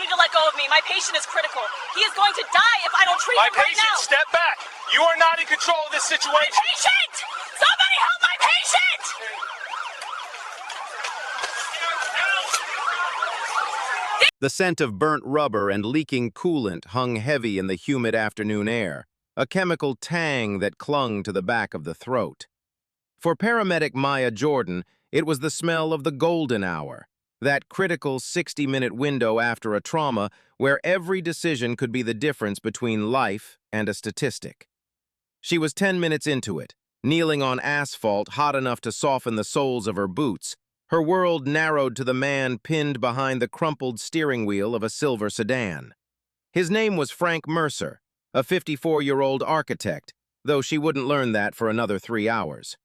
need to let go of me. My patient is critical. He is going to die if I don't treat him right now. My patient, step back. You are not in control of this situation. My patient! Somebody help my patient! The scent of burnt rubber and leaking coolant hung heavy in the humid afternoon air, a chemical tang that clung to the back of the throat. For paramedic Maya Jordan, it was the smell of the golden hour, that critical 60-minute window after a trauma where every decision could be the difference between life and a statistic. She was 10 minutes into it, kneeling on asphalt hot enough to soften the soles of her boots. Her world narrowed to the man pinned behind the crumpled steering wheel of a silver sedan. His name was Frank Mercer, a 54-year-old architect, though she wouldn't learn that for another 3 hours.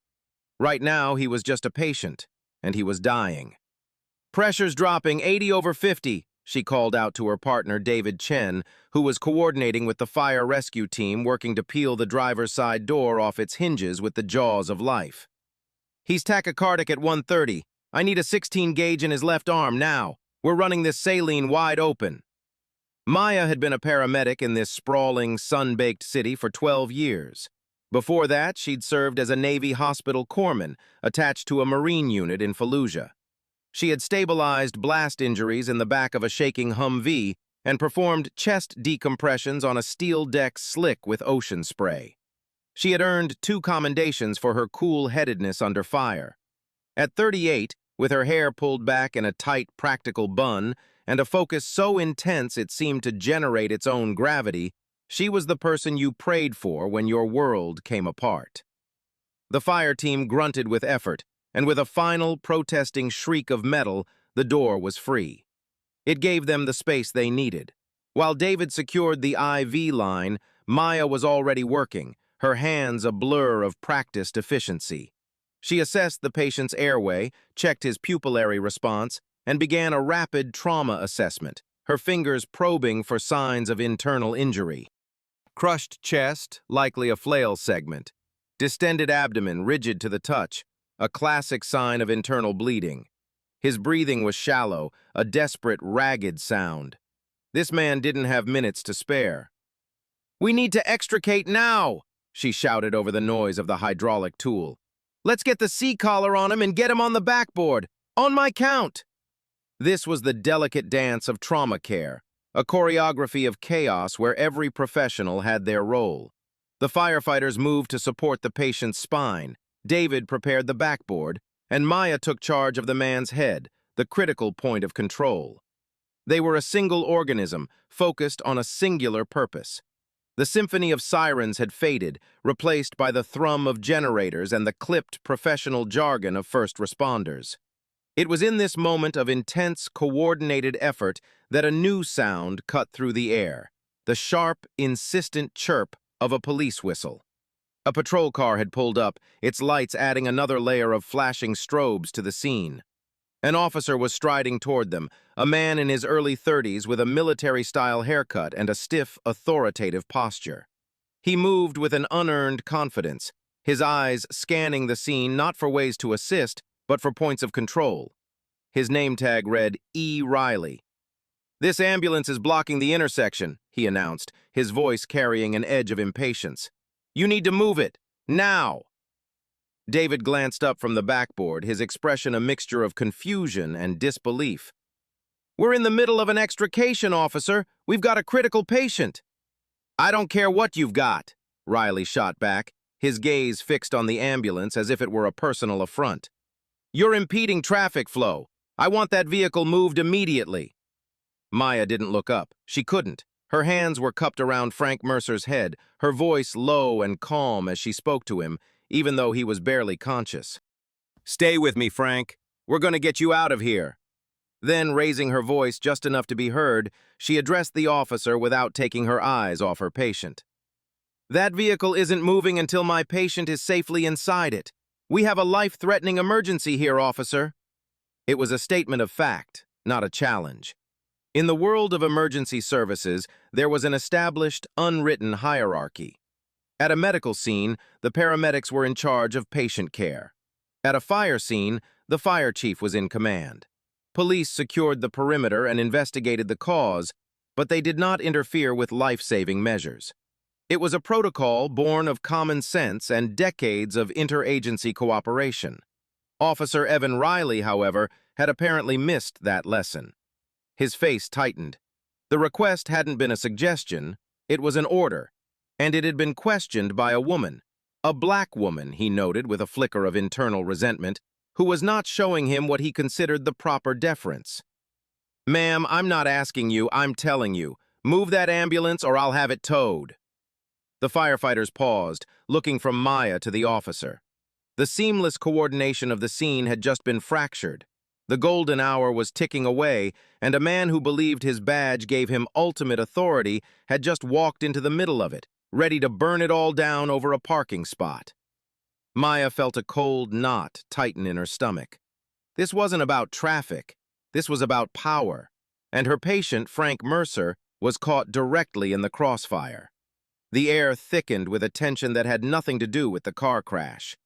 Right now, he was just a patient, and he was dying. "Pressure's dropping 80/50, she called out to her partner David Chen, who was coordinating with the fire rescue team working to peel the driver's side door off its hinges with the jaws of life. "He's tachycardic at 130. I need a 16 gauge in his left arm now. We're running this saline wide open." Maya had been a paramedic in this sprawling, sun-baked city for 12 years. Before that, she'd served as a Navy hospital corpsman attached to a Marine unit in Fallujah. She had stabilized blast injuries in the back of a shaking Humvee and performed chest decompressions on a steel deck slick with ocean spray. She had earned 2 commendations for her cool-headedness under fire. At 38, with her hair pulled back in a tight, practical bun and a focus so intense it seemed to generate its own gravity, she was the person you prayed for when your world came apart. The fire team grunted with effort, and with a final, protesting shriek of metal, the door was free. It gave them the space they needed. While David secured the IV line, Maya was already working, her hands a blur of practiced efficiency. She assessed the patient's airway, checked his pupillary response, and began a rapid trauma assessment, her fingers probing for signs of internal injury. Crushed chest, likely a flail segment. Distended abdomen, rigid to the touch, a classic sign of internal bleeding. His breathing was shallow, a desperate, ragged sound. This man didn't have minutes to spare. "We need to extricate now," she shouted over the noise of the hydraulic tool. "Let's get the C-collar on him and get him on the backboard. On my count." This was the delicate dance of trauma care, a choreography of chaos where every professional had their role. The firefighters moved to support the patient's spine, David prepared the backboard, and Maya took charge of the man's head, the critical point of control. They were a single organism, focused on a singular purpose. The symphony of sirens had faded, replaced by the thrum of generators and the clipped professional jargon of first responders. It was in this moment of intense, coordinated effort that a new sound cut through the air, the sharp, insistent chirp of a police whistle. A patrol car had pulled up, its lights adding another layer of flashing strobes to the scene. An officer was striding toward them, a man in his early 30s with a military-style haircut and a stiff, authoritative posture. He moved with an unearned confidence, his eyes scanning the scene not for ways to assist, but for points of control. His name tag read E. Riley. "This ambulance is blocking the intersection," he announced, his voice carrying an edge of impatience. "You need to move it, now!" David glanced up from the backboard, his expression a mixture of confusion and disbelief. "We're in the middle of an extrication, officer. We've got a critical patient." "I don't care what you've got," Riley shot back, his gaze fixed on the ambulance as if it were a personal affront. "You're impeding traffic flow. I want that vehicle moved immediately." Maya didn't look up. She couldn't. Her hands were cupped around Frank Mercer's head, her voice low and calm as she spoke to him, even though he was barely conscious. "Stay with me, Frank. We're going to get you out of here." Then, raising her voice just enough to be heard, she addressed the officer without taking her eyes off her patient. "That vehicle isn't moving until my patient is safely inside it. We have a life-threatening emergency here, officer." It was a statement of fact, not a challenge. In the world of emergency services, there was an established, unwritten hierarchy. At a medical scene, the paramedics were in charge of patient care. At a fire scene, the fire chief was in command. Police secured the perimeter and investigated the cause, but they did not interfere with life-saving measures. It was a protocol born of common sense and decades of interagency cooperation. Officer Evan Riley, however, had apparently missed that lesson. His face tightened. The request hadn't been a suggestion, it was an order, and it had been questioned by a woman. A black woman, he noted with a flicker of internal resentment, who was not showing him what he considered the proper deference. "Ma'am, I'm not asking you, I'm telling you. Move that ambulance or I'll have it towed." The firefighters paused, looking from Maya to the officer. The seamless coordination of the scene had just been fractured. The golden hour was ticking away, and a man who believed his badge gave him ultimate authority had just walked into the middle of it, ready to burn it all down over a parking spot. Maya felt a cold knot tighten in her stomach. This wasn't about traffic. This was about power. And her patient, Frank Mercer, was caught directly in the crossfire. The air thickened with a tension that had nothing to do with the car crash.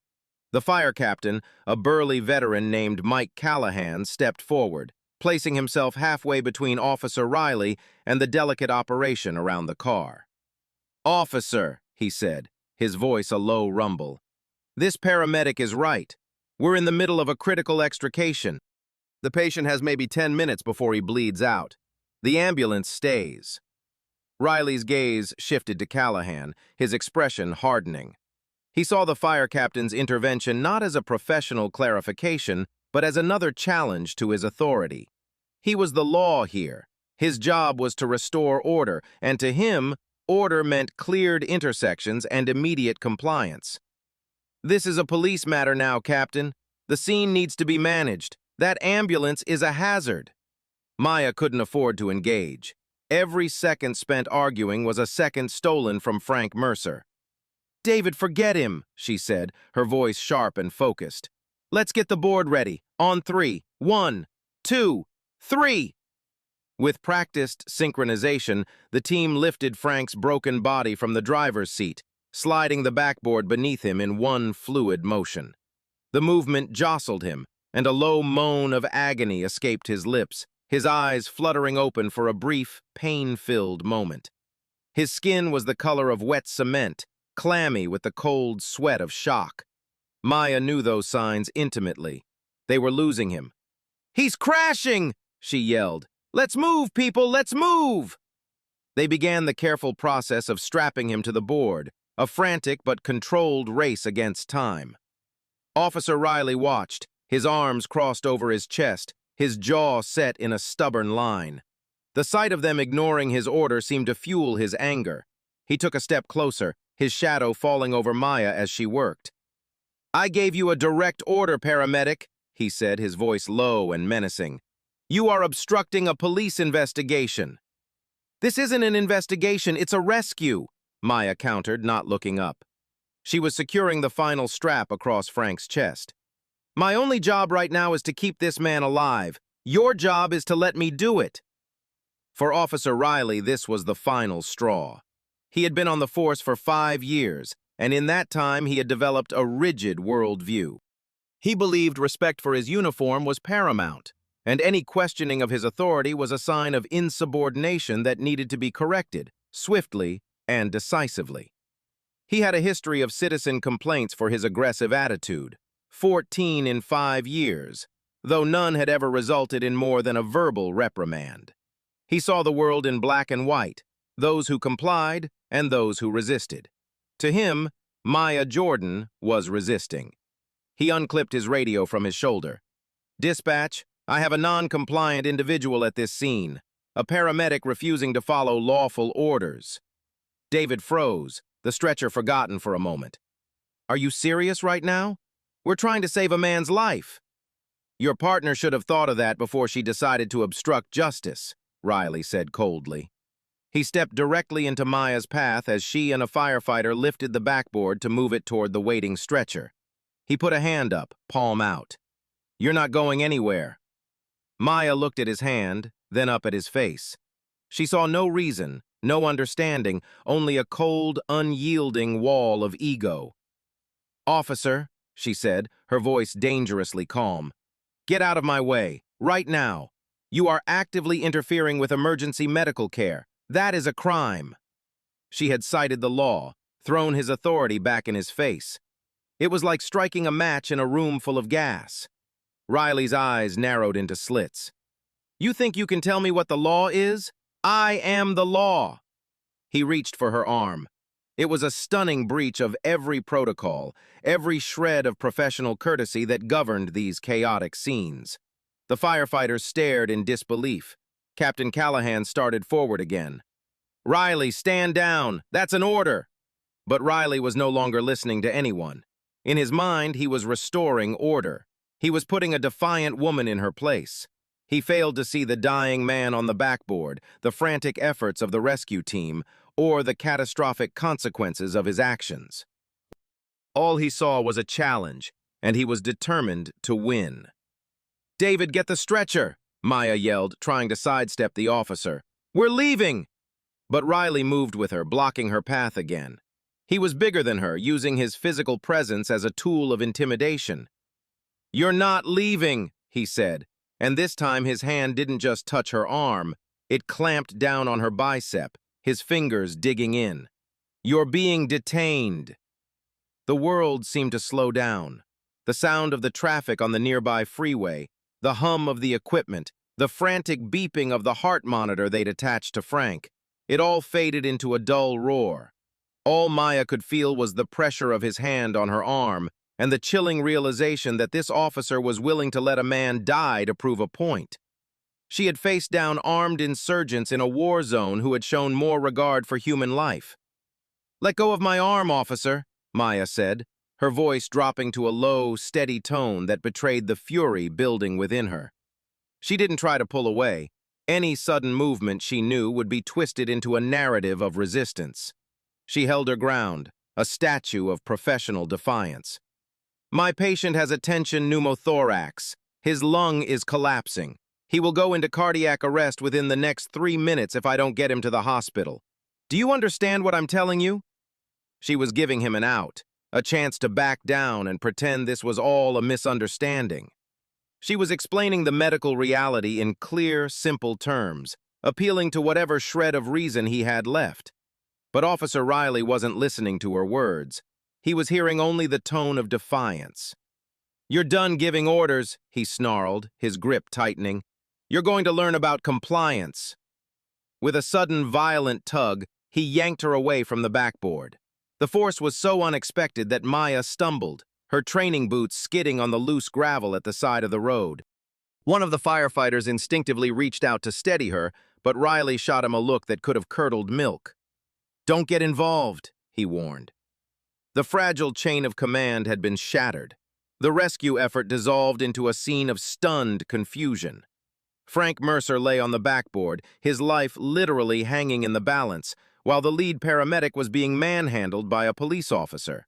The fire captain, a burly veteran named Mike Callahan, stepped forward, placing himself halfway between Officer Riley and the delicate operation around the car. "Officer," he said, his voice a low rumble, "this paramedic is right. We're in the middle of a critical extrication. The patient has maybe 10 minutes before he bleeds out. The ambulance stays." Riley's gaze shifted to Callahan, his expression hardening. He saw the fire captain's intervention not as a professional clarification, but as another challenge to his authority. He was the law here. His job was to restore order, and to him, order meant cleared intersections and immediate compliance. "This is a police matter now, Captain. The scene needs to be managed. That ambulance is a hazard." Maya couldn't afford to engage. Every second spent arguing was a second stolen from Frank Mercer. "David, forget him," she said, her voice sharp and focused. "Let's get the board ready. On 3. 1, 2, 3. With practiced synchronization, the team lifted Frank's broken body from the driver's seat, sliding the backboard beneath him in one fluid motion. The movement jostled him, and a low moan of agony escaped his lips, his eyes fluttering open for a brief, pain-filled moment. His skin was the color of wet cement, clammy with the cold sweat of shock. Maya knew those signs intimately. They were losing him. "He's crashing!" she yelled. "Let's move, people, let's move!" They began the careful process of strapping him to the board, a frantic but controlled race against time. Officer Riley watched, his arms crossed over his chest, his jaw set in a stubborn line. The sight of them ignoring his order seemed to fuel his anger. He took a step closer, his shadow falling over Maya as she worked. "I gave you a direct order, paramedic," he said, his voice low and menacing. "You are obstructing a police investigation." "This isn't an investigation, it's a rescue," Maya countered, not looking up. She was securing the final strap across Frank's chest. "My only job right now is to keep this man alive. Your job is to let me do it." For Officer Riley, this was the final straw. He had been on the force for 5 years, and in that time he had developed a rigid worldview. He believed respect for his uniform was paramount, and any questioning of his authority was a sign of insubordination that needed to be corrected, swiftly and decisively. He had a history of citizen complaints for his aggressive attitude, 14 in 5 years, though none had ever resulted in more than a verbal reprimand. He saw the world in black and white, those who complied and those who resisted. To him, Maya Jordan was resisting. He unclipped his radio from his shoulder. "Dispatch, I have a non-compliant individual at this scene, a paramedic refusing to follow lawful orders." David froze, the stretcher forgotten for a moment. "Are you serious right now? We're trying to save a man's life." "Your partner should have thought of that before she decided to obstruct justice," Riley said coldly. He stepped directly into Maya's path as she and a firefighter lifted the backboard to move it toward the waiting stretcher. He put a hand up, palm out. "You're not going anywhere." Maya looked at his hand, then up at his face. She saw no reason, no understanding, only a cold, unyielding wall of ego. "Officer," she said, her voice dangerously calm, "get out of my way. Right now. You are actively interfering with emergency medical care. That is a crime." She had cited the law, thrown his authority back in his face. It was like striking a match in a room full of gas. Riley's eyes narrowed into slits. "You think you can tell me what the law is? I am the law." He reached for her arm. It was a stunning breach of every protocol, every shred of professional courtesy that governed these chaotic scenes. The firefighters stared in disbelief. Captain Callahan started forward again. "Riley, stand down! That's an order!" But Riley was no longer listening to anyone. In his mind, he was restoring order. He was putting a defiant woman in her place. He failed to see the dying man on the backboard, the frantic efforts of the rescue team, or the catastrophic consequences of his actions. All he saw was a challenge, and he was determined to win. "David, get the stretcher!" Maya yelled, trying to sidestep the officer. "We're leaving!" But Riley moved with her, blocking her path again. He was bigger than her, using his physical presence as a tool of intimidation. "You're not leaving," he said, and this time his hand didn't just touch her arm, it clamped down on her bicep, his fingers digging in. "You're being detained." The world seemed to slow down. The sound of the traffic on the nearby freeway, the hum of the equipment, the frantic beeping of the heart monitor they'd attached to Frank, it all faded into a dull roar. All Maya could feel was the pressure of his hand on her arm and the chilling realization that this officer was willing to let a man die to prove a point. She had faced down armed insurgents in a war zone who had shown more regard for human life. "Let go of my arm, officer," Maya said, her voice dropping to a low, steady tone that betrayed the fury building within her. She didn't try to pull away. Any sudden movement, she knew, would be twisted into a narrative of resistance. She held her ground, a statue of professional defiance. "My patient has a tension pneumothorax. His lung is collapsing. He will go into cardiac arrest within the next 3 minutes if I don't get him to the hospital. Do you understand what I'm telling you?" She was giving him an out, a chance to back down and pretend this was all a misunderstanding. She was explaining the medical reality in clear, simple terms, appealing to whatever shred of reason he had left. But Officer Riley wasn't listening to her words. He was hearing only the tone of defiance. "You're done giving orders," he snarled, his grip tightening. "You're going to learn about compliance." With a sudden, violent tug, he yanked her away from the backboard. The force was so unexpected that Maya stumbled, her training boots skidding on the loose gravel at the side of the road. One of the firefighters instinctively reached out to steady her, but Riley shot him a look that could have curdled milk. "Don't get involved," he warned. The fragile chain of command had been shattered. The rescue effort dissolved into a scene of stunned confusion. Frank Mercer lay on the backboard, his life literally hanging in the balance, while the lead paramedic was being manhandled by a police officer.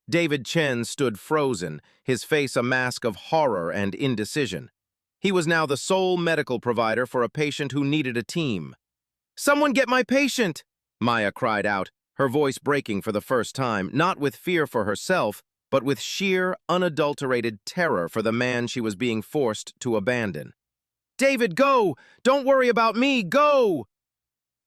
David Chen stood frozen, his face a mask of horror and indecision. He was now the sole medical provider for a patient who needed a team. "Someone get my patient!" Maya cried out, her voice breaking for the first time, not with fear for herself, but with sheer, unadulterated terror for the man she was being forced to abandon. "David, go! Don't worry about me! Go!"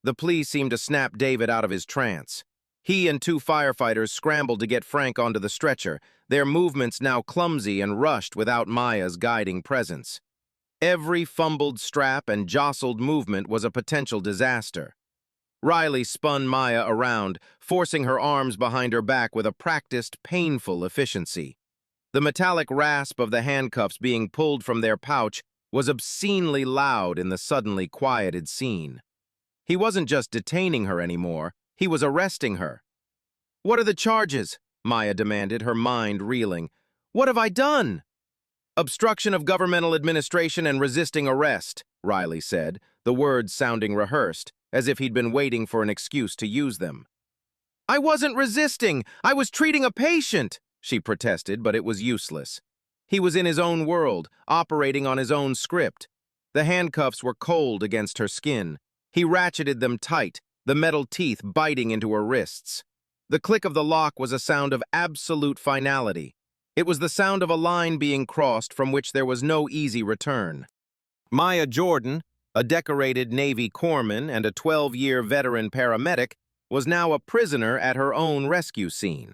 The plea seemed to snap David out of his trance. He and 2 firefighters scrambled to get Frank onto the stretcher, their movements now clumsy and rushed without Maya's guiding presence. Every fumbled strap and jostled movement was a potential disaster. Riley spun Maya around, forcing her arms behind her back with a practiced, painful efficiency. The metallic rasp of the handcuffs being pulled from their pouch was obscenely loud in the suddenly quieted scene. He wasn't just detaining her anymore, he was arresting her. "What are the charges?" Maya demanded, her mind reeling. "What have I done?" "Obstruction of governmental administration and resisting arrest," Riley said, the words sounding rehearsed, as if he'd been waiting for an excuse to use them. "I wasn't resisting! I was treating a patient!" she protested, but it was useless. He was in his own world, operating on his own script. The handcuffs were cold against her skin. He ratcheted them tight, the metal teeth biting into her wrists. The click of the lock was a sound of absolute finality. It was the sound of a line being crossed from which there was no easy return. Maya Jordan, a decorated Navy corpsman and a 12-year veteran paramedic, was now a prisoner at her own rescue scene.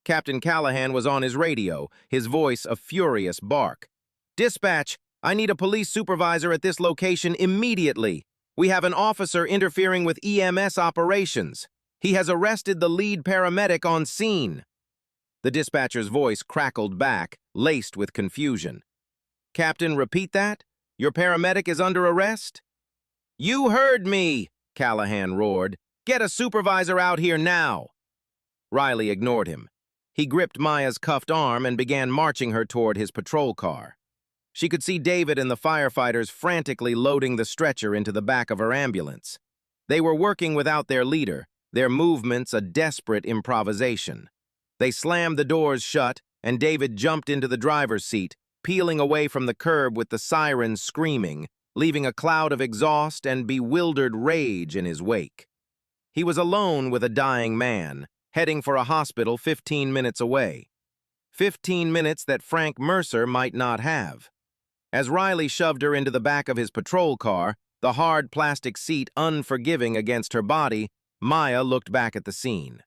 Captain Callahan was on his radio, his voice a furious bark. "Dispatch, I need a police supervisor at this location immediately. We have an officer interfering with EMS operations. He has arrested the lead paramedic on scene." The dispatcher's voice crackled back, laced with confusion. "Captain, repeat that? Your paramedic is under arrest?" "You heard me," Callahan roared. "Get a supervisor out here now." Riley ignored him. He gripped Maya's cuffed arm and began marching her toward his patrol car. She could see David and the firefighters frantically loading the stretcher into the back of her ambulance. They were working without their leader, their movements a desperate improvisation. They slammed the doors shut, and David jumped into the driver's seat, peeling away from the curb with the sirens screaming, leaving a cloud of exhaust and bewildered rage in his wake. He was alone with a dying man, heading for a hospital 15 minutes away. 15 minutes that Frank Mercer might not have. As Riley shoved her into the back of his patrol car, the hard plastic seat unforgiving against her body, Maya looked back at the scene.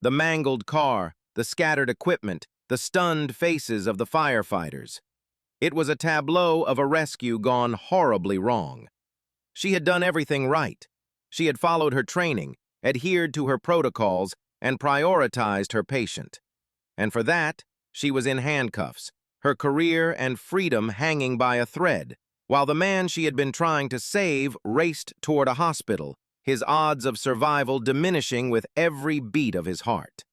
The mangled car, the scattered equipment, the stunned faces of the firefighters. It was a tableau of a rescue gone horribly wrong. She had done everything right. She had followed her training, adhered to her protocols, and prioritized her patient. And for that, she was in handcuffs, her career and freedom hanging by a thread, while the man she had been trying to save raced toward a hospital, his odds of survival diminishing with every beat of his heart.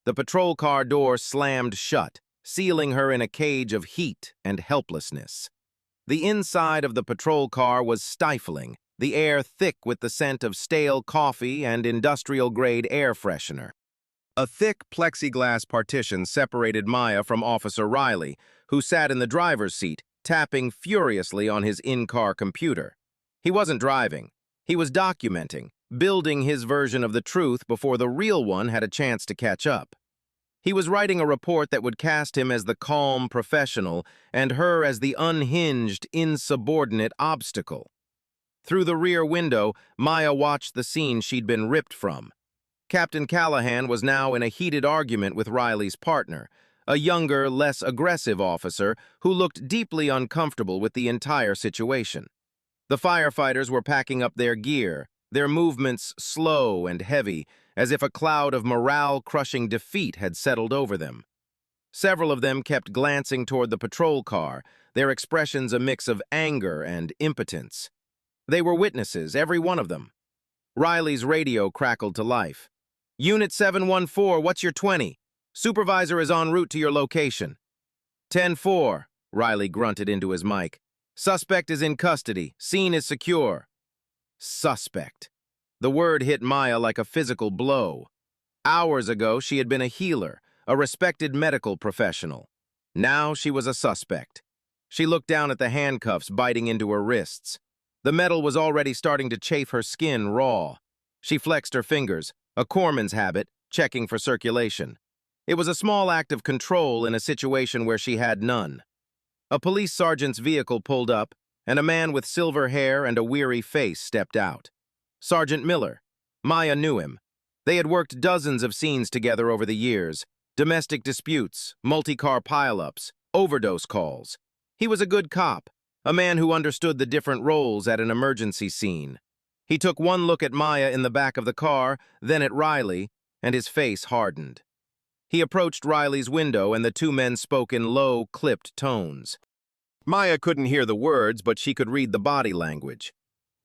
The patrol car door slammed shut, sealing her in a cage of heat and helplessness. The inside of the patrol car was stifling, the air thick with the scent of stale coffee and industrial-grade air freshener. A thick plexiglass partition separated Maya from Officer Riley, who sat in the driver's seat, tapping furiously on his in-car computer. He wasn't driving. He was documenting, building his version of the truth before the real one had a chance to catch up. He was writing a report that would cast him as the calm professional and her as the unhinged, insubordinate obstacle. Through the rear window, Maya watched the scene she'd been ripped from. Captain Callahan was now in a heated argument with Riley's partner, a younger, less aggressive officer who looked deeply uncomfortable with the entire situation. The firefighters were packing up their gear, their movements slow and heavy, as if a cloud of morale-crushing defeat had settled over them. Several of them kept glancing toward the patrol car, their expressions a mix of anger and impotence. They were witnesses, every one of them. Riley's radio crackled to life. "Unit 714, what's your 20? Supervisor is en route to your location." 10-4, Riley grunted into his mic. "Suspect is in custody. Scene is secure." Suspect. The word hit Maya like a physical blow. Hours ago, she had been a healer, a respected medical professional. Now she was a suspect. She looked down at the handcuffs biting into her wrists. The metal was already starting to chafe her skin raw. She flexed her fingers, a corpsman's habit, checking for circulation. It was a small act of control in a situation where she had none. A police sergeant's vehicle pulled up, and a man with silver hair and a weary face stepped out. Sergeant Miller. Maya knew him. They had worked dozens of scenes together over the years, domestic disputes, multi-car pileups, overdose calls. He was a good cop, a man who understood the different roles at an emergency scene. He took one look at Maya in the back of the car, then at Riley, and his face hardened. He approached Riley's window, and the two men spoke in low, clipped tones. Maya couldn't hear the words, but she could read the body language.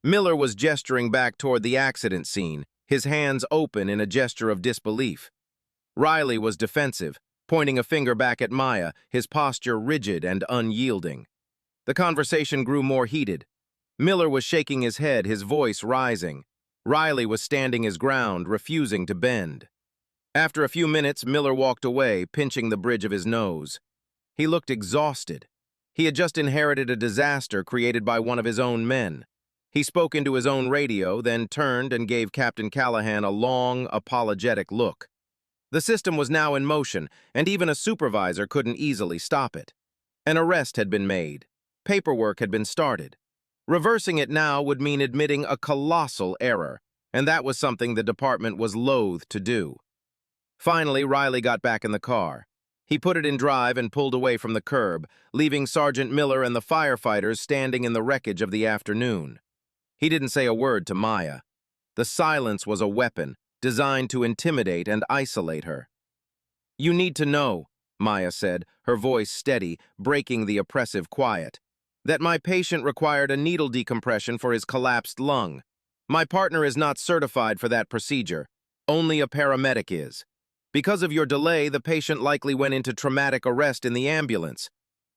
Miller was gesturing back toward the accident scene, his hands open in a gesture of disbelief. Riley was defensive, pointing a finger back at Maya, his posture rigid and unyielding. The conversation grew more heated. Miller was shaking his head, his voice rising. Riley was standing his ground, refusing to bend. After a few minutes, Miller walked away, pinching the bridge of his nose. He looked exhausted. He had just inherited a disaster created by one of his own men. He spoke into his own radio, then turned and gave Captain Callahan a long, apologetic look. The system was now in motion, and even a supervisor couldn't easily stop it. An arrest had been made. Paperwork had been started. Reversing it now would mean admitting a colossal error, and that was something the department was loath to do. Finally, Riley got back in the car. He put it in drive and pulled away from the curb, leaving Sergeant Miller and the firefighters standing in the wreckage of the afternoon. He didn't say a word to Maya. The silence was a weapon, designed to intimidate and isolate her. "You need to know," Maya said, her voice steady, breaking the oppressive quiet, "that my patient required a needle decompression for his collapsed lung. My partner is not certified for that procedure. Only a paramedic is. Because of your delay, the patient likely went into traumatic arrest in the ambulance.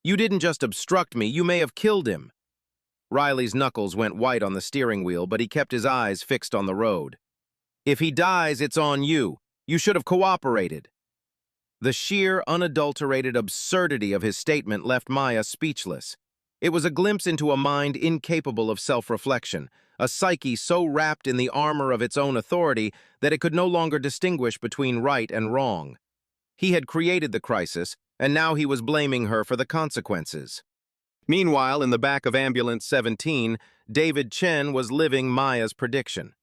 You didn't just obstruct me, you may have killed him." Riley's knuckles went white on the steering wheel, but he kept his eyes fixed on the road. "If he dies, it's on you. You should have cooperated." The sheer, unadulterated absurdity of his statement left Maya speechless. It was a glimpse into a mind incapable of self-reflection, a psyche so wrapped in the armor of its own authority that it could no longer distinguish between right and wrong. He had created the crisis, and now he was blaming her for the consequences. Meanwhile, in the back of Ambulance 17, David Chen was living Maya's prediction.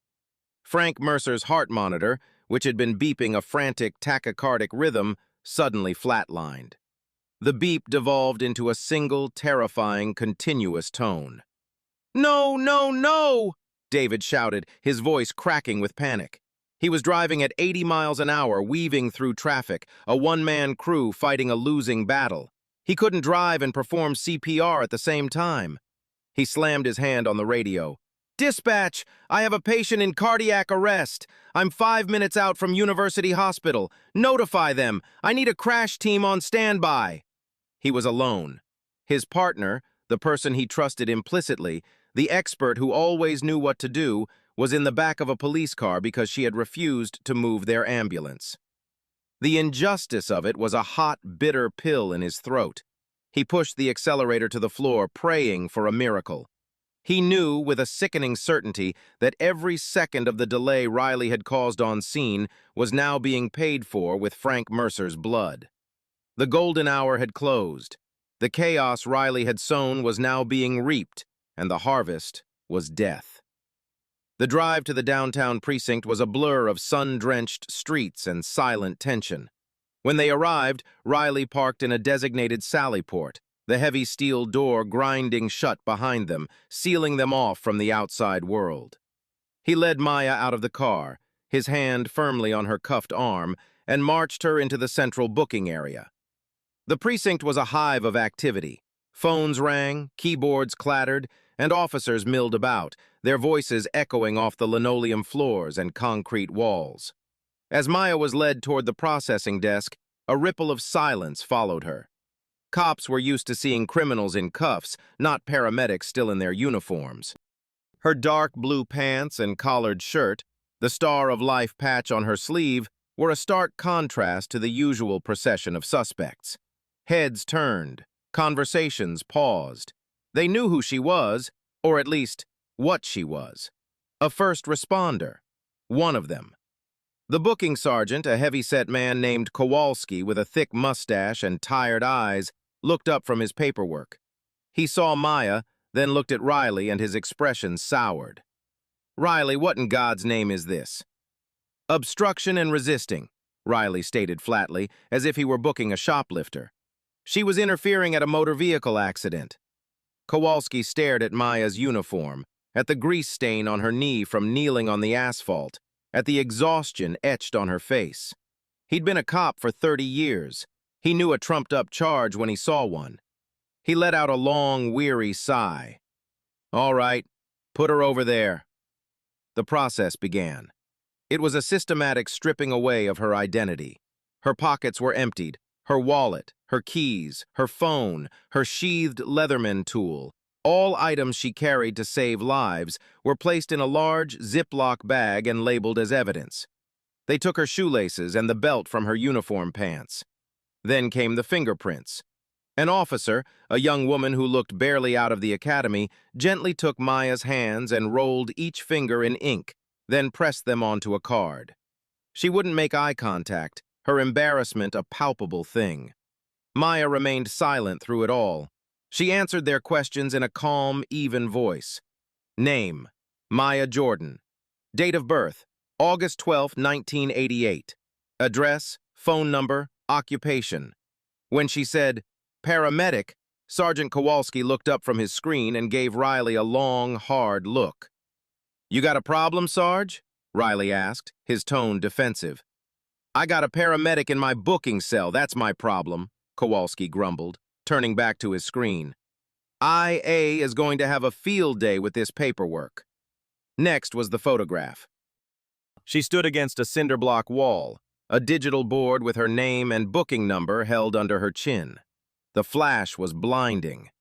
Frank Mercer's heart monitor, which had been beeping a frantic tachycardic rhythm, suddenly flatlined. The beep devolved into a single, terrifying, continuous tone. "No, no, no!" David shouted, his voice cracking with panic. He was driving at 80 miles an hour, weaving through traffic, a one-man crew fighting a losing battle. He couldn't drive and perform CPR at the same time. He slammed his hand on the radio. "Dispatch! I have a patient in cardiac arrest. I'm 5 minutes out from University Hospital. Notify them. I need a crash team on standby." He was alone. His partner, the person he trusted implicitly, the expert who always knew what to do, was in the back of a police car because she had refused to move their ambulance. The injustice of it was a hot, bitter pill in his throat. He pushed the accelerator to the floor, praying for a miracle. He knew with a sickening certainty that every second of the delay Riley had caused on scene was now being paid for with Frank Mercer's blood. The golden hour had closed. The chaos Riley had sown was now being reaped, and the harvest was death. The drive to the downtown precinct was a blur of sun-drenched streets and silent tension. When they arrived, Riley parked in a designated sally port, the heavy steel door grinding shut behind them, sealing them off from the outside world. He led Maya out of the car, his hand firmly on her cuffed arm, and marched her into the central booking area. The precinct was a hive of activity. Phones rang, keyboards clattered, and officers milled about, their voices echoing off the linoleum floors and concrete walls. As Maya was led toward the processing desk, a ripple of silence followed her. Cops were used to seeing criminals in cuffs, not paramedics still in their uniforms. Her dark blue pants and collared shirt, the Star of Life patch on her sleeve, were a stark contrast to the usual procession of suspects. Heads turned, conversations paused. They knew who she was, or at least what she was. A first responder. One of them. The booking sergeant, a heavy-set man named Kowalski with a thick mustache and tired eyes, looked up from his paperwork. He saw Maya, then looked at Riley, and his expression soured. "Riley, what in God's name is this?" "Obstruction and resisting," Riley stated flatly, as if he were booking a shoplifter. "She was interfering at a motor vehicle accident." Kowalski stared at Maya's uniform, at the grease stain on her knee from kneeling on the asphalt, at the exhaustion etched on her face. He'd been a cop for 30 years. He knew a trumped-up charge when he saw one. He let out a long, weary sigh. "All right, put her over there." The process began. It was a systematic stripping away of her identity. Her pockets were emptied, her wallet, her keys, her phone, her sheathed Leatherman tool, all items she carried to save lives, were placed in a large Ziploc bag and labeled as evidence. They took her shoelaces and the belt from her uniform pants. Then came the fingerprints. An officer, a young woman who looked barely out of the academy, gently took Maya's hands and rolled each finger in ink, then pressed them onto a card. She wouldn't make eye contact, her embarrassment a palpable thing. Maya remained silent through it all. She answered their questions in a calm, even voice. Name: Maya Jordan. Date of birth: August 12, 1988. Address, phone number, occupation. When she said, "Paramedic," Sergeant Kowalski looked up from his screen and gave Riley a long, hard look. "You got a problem, Sarge?" Riley asked, his tone defensive. "I got a paramedic in my booking cell, that's my problem," Kowalski grumbled, turning back to his screen. "IA is going to have a field day with this paperwork." Next was the photograph. She stood against a cinder-block wall, a digital board with her name and booking number held under her chin. The flash was blinding.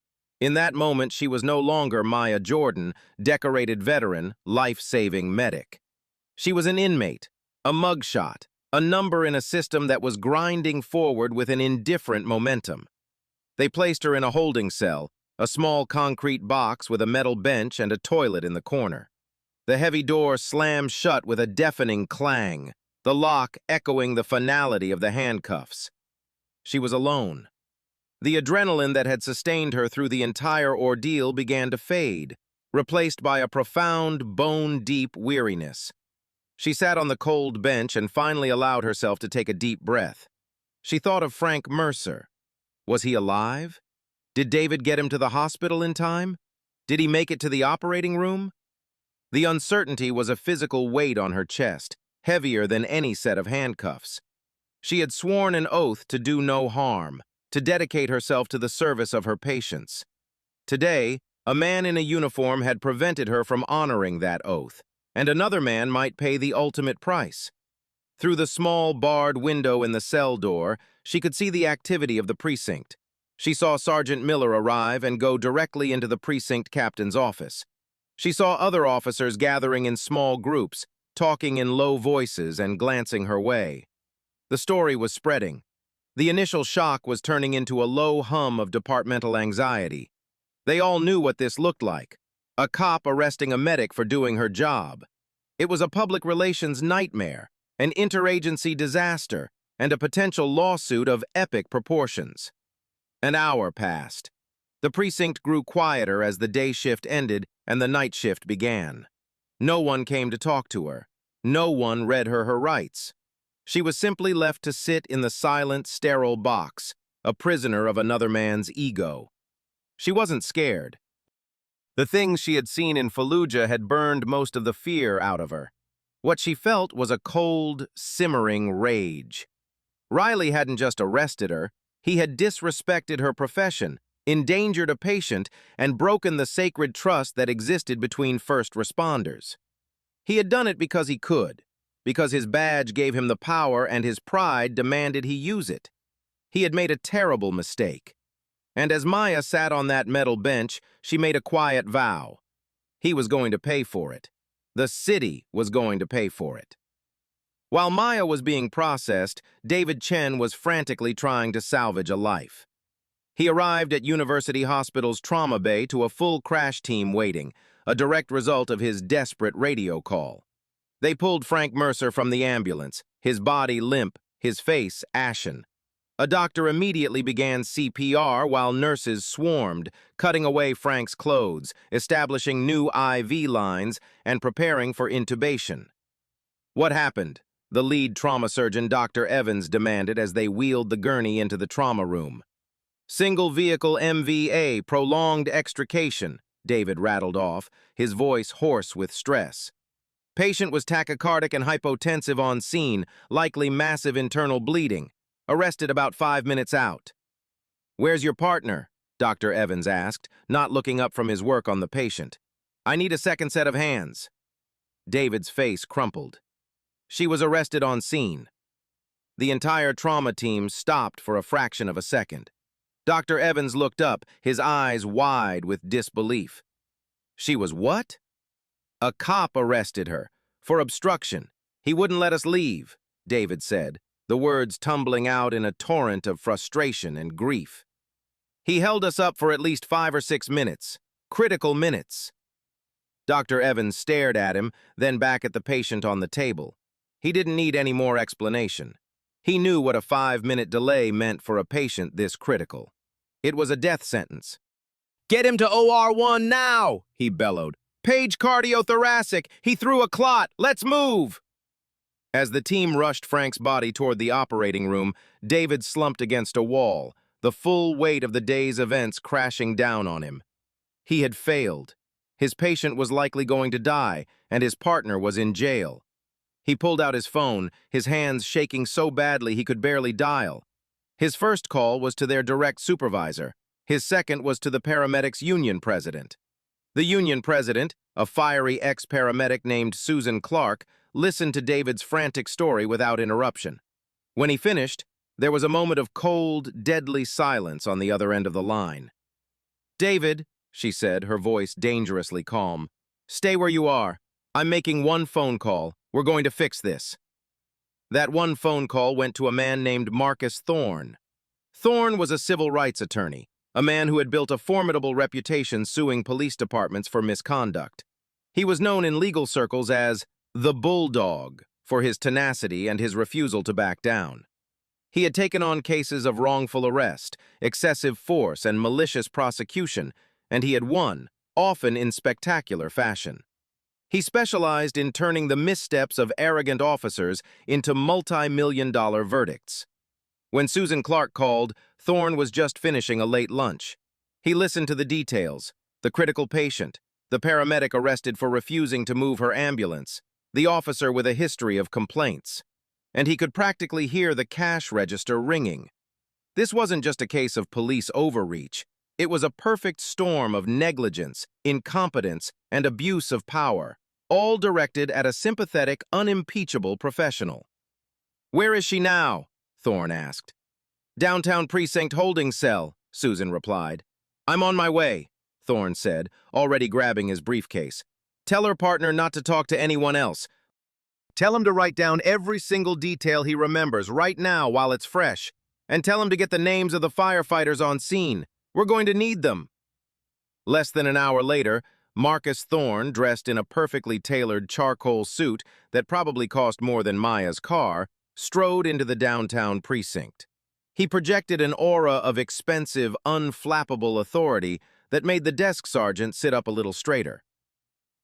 In that moment, she was no longer Maya Jordan, decorated veteran, life-saving medic. She was an inmate, a mugshot, a number in a system that was grinding forward with an indifferent momentum. They placed her in a holding cell, a small concrete box with a metal bench and a toilet in the corner. The heavy door slammed shut with a deafening clang, the lock echoing the finality of the handcuffs. She was alone. The adrenaline that had sustained her through the entire ordeal began to fade, replaced by a profound, bone-deep weariness. She sat on the cold bench and finally allowed herself to take a deep breath. She thought of Frank Mercer. Was he alive? Did David get him to the hospital in time? Did he make it to the operating room? The uncertainty was a physical weight on her chest, heavier than any set of handcuffs. She had sworn an oath to do no harm, to dedicate herself to the service of her patients. Today, a man in a uniform had prevented her from honoring that oath, and another man might pay the ultimate price. Through the small, barred window in the cell door, she could see the activity of the precinct. She saw Sergeant Miller arrive and go directly into the precinct captain's office. She saw other officers gathering in small groups, talking in low voices and glancing her way. The story was spreading. The initial shock was turning into a low hum of departmental anxiety. They all knew what this looked like: a cop arresting a medic for doing her job. It was a public relations nightmare, an interagency disaster, and a potential lawsuit of epic proportions. An hour passed. The precinct grew quieter as the day shift ended and the night shift began. No one came to talk to her. No one read her rights. She was simply left to sit in the silent, sterile box, a prisoner of another man's ego. She wasn't scared. The things she had seen in Fallujah had burned most of the fear out of her. What she felt was a cold, simmering rage. Riley hadn't just arrested her, he had disrespected her profession, endangered a patient, and broken the sacred trust that existed between first responders. He had done it because he could, because his badge gave him the power and his pride demanded he use it. He had made a terrible mistake. And as Maya sat on that metal bench, she made a quiet vow. He was going to pay for it. The city was going to pay for it. While Maya was being processed, David Chen was frantically trying to salvage a life. He arrived at University Hospital's trauma bay to a full crash team waiting, a direct result of his desperate radio call. They pulled Frank Mercer from the ambulance, his body limp, his face ashen. A doctor immediately began CPR while nurses swarmed, cutting away Frank's clothes, establishing new IV lines, and preparing for intubation. "What happened?" the lead trauma surgeon, Dr. Evans, demanded as they wheeled the gurney into the trauma room. "Single vehicle MVA, prolonged extrication," David rattled off, his voice hoarse with stress. "Patient was tachycardic and hypotensive on scene, likely massive internal bleeding. Arrested about 5 minutes out." "Where's your partner?" Dr. Evans asked, not looking up from his work on the patient. "I need a second set of hands." David's face crumpled. "She was arrested on scene." The entire trauma team stopped for a fraction of a second. Dr. Evans looked up, his eyes wide with disbelief. "She was what?" "A cop arrested her for obstruction. He wouldn't let us leave," David said, the words tumbling out in a torrent of frustration and grief. "He held us up for at least 5 or 6 minutes. Critical minutes." Dr. Evans stared at him, then back at the patient on the table. He didn't need any more explanation. He knew what a 5-minute delay meant for a patient this critical. It was a death sentence. "Get him to OR1 now!" he bellowed. "Page cardiothoracic! He threw a clot! Let's move!" As the team rushed Frank's body toward the operating room, David slumped against a wall, the full weight of the day's events crashing down on him. He had failed. His patient was likely going to die, and his partner was in jail. He pulled out his phone, his hands shaking so badly he could barely dial. His first call was to their direct supervisor. His second was to the paramedics' union president. The union president, a fiery ex-paramedic named Susan Clark, listened to David's frantic story without interruption. When he finished, there was a moment of cold, deadly silence on the other end of the line. "David," she said, her voice dangerously calm, "stay where you are. I'm making one phone call. We're going to fix this." That one phone call went to a man named Marcus Thorne. Thorne was a civil rights attorney, a man who had built a formidable reputation suing police departments for misconduct. He was known in legal circles as the Bulldog for his tenacity and his refusal to back down. He had taken on cases of wrongful arrest, excessive force, and malicious prosecution, and he had won, often in spectacular fashion. He specialized in turning the missteps of arrogant officers into multi-million-dollar verdicts. When Susan Clark called, Thorne was just finishing a late lunch. He listened to the details: the critical patient, the paramedic arrested for refusing to move her ambulance, the officer with a history of complaints. And he could practically hear the cash register ringing. This wasn't just a case of police overreach. It was a perfect storm of negligence, incompetence, and abuse of power, all directed at a sympathetic, unimpeachable professional. "Where is she now?" Thorne asked. "Downtown precinct holding cell," Susan replied. "I'm on my way," Thorne said, already grabbing his briefcase. "Tell her partner not to talk to anyone else. Tell him to write down every single detail he remembers right now while it's fresh. And tell him to get the names of the firefighters on scene. We're going to need them." Less than an hour later, Marcus Thorne, dressed in a perfectly tailored charcoal suit that probably cost more than Maya's car, strode into the downtown precinct. He projected an aura of expensive, unflappable authority that made the desk sergeant sit up a little straighter.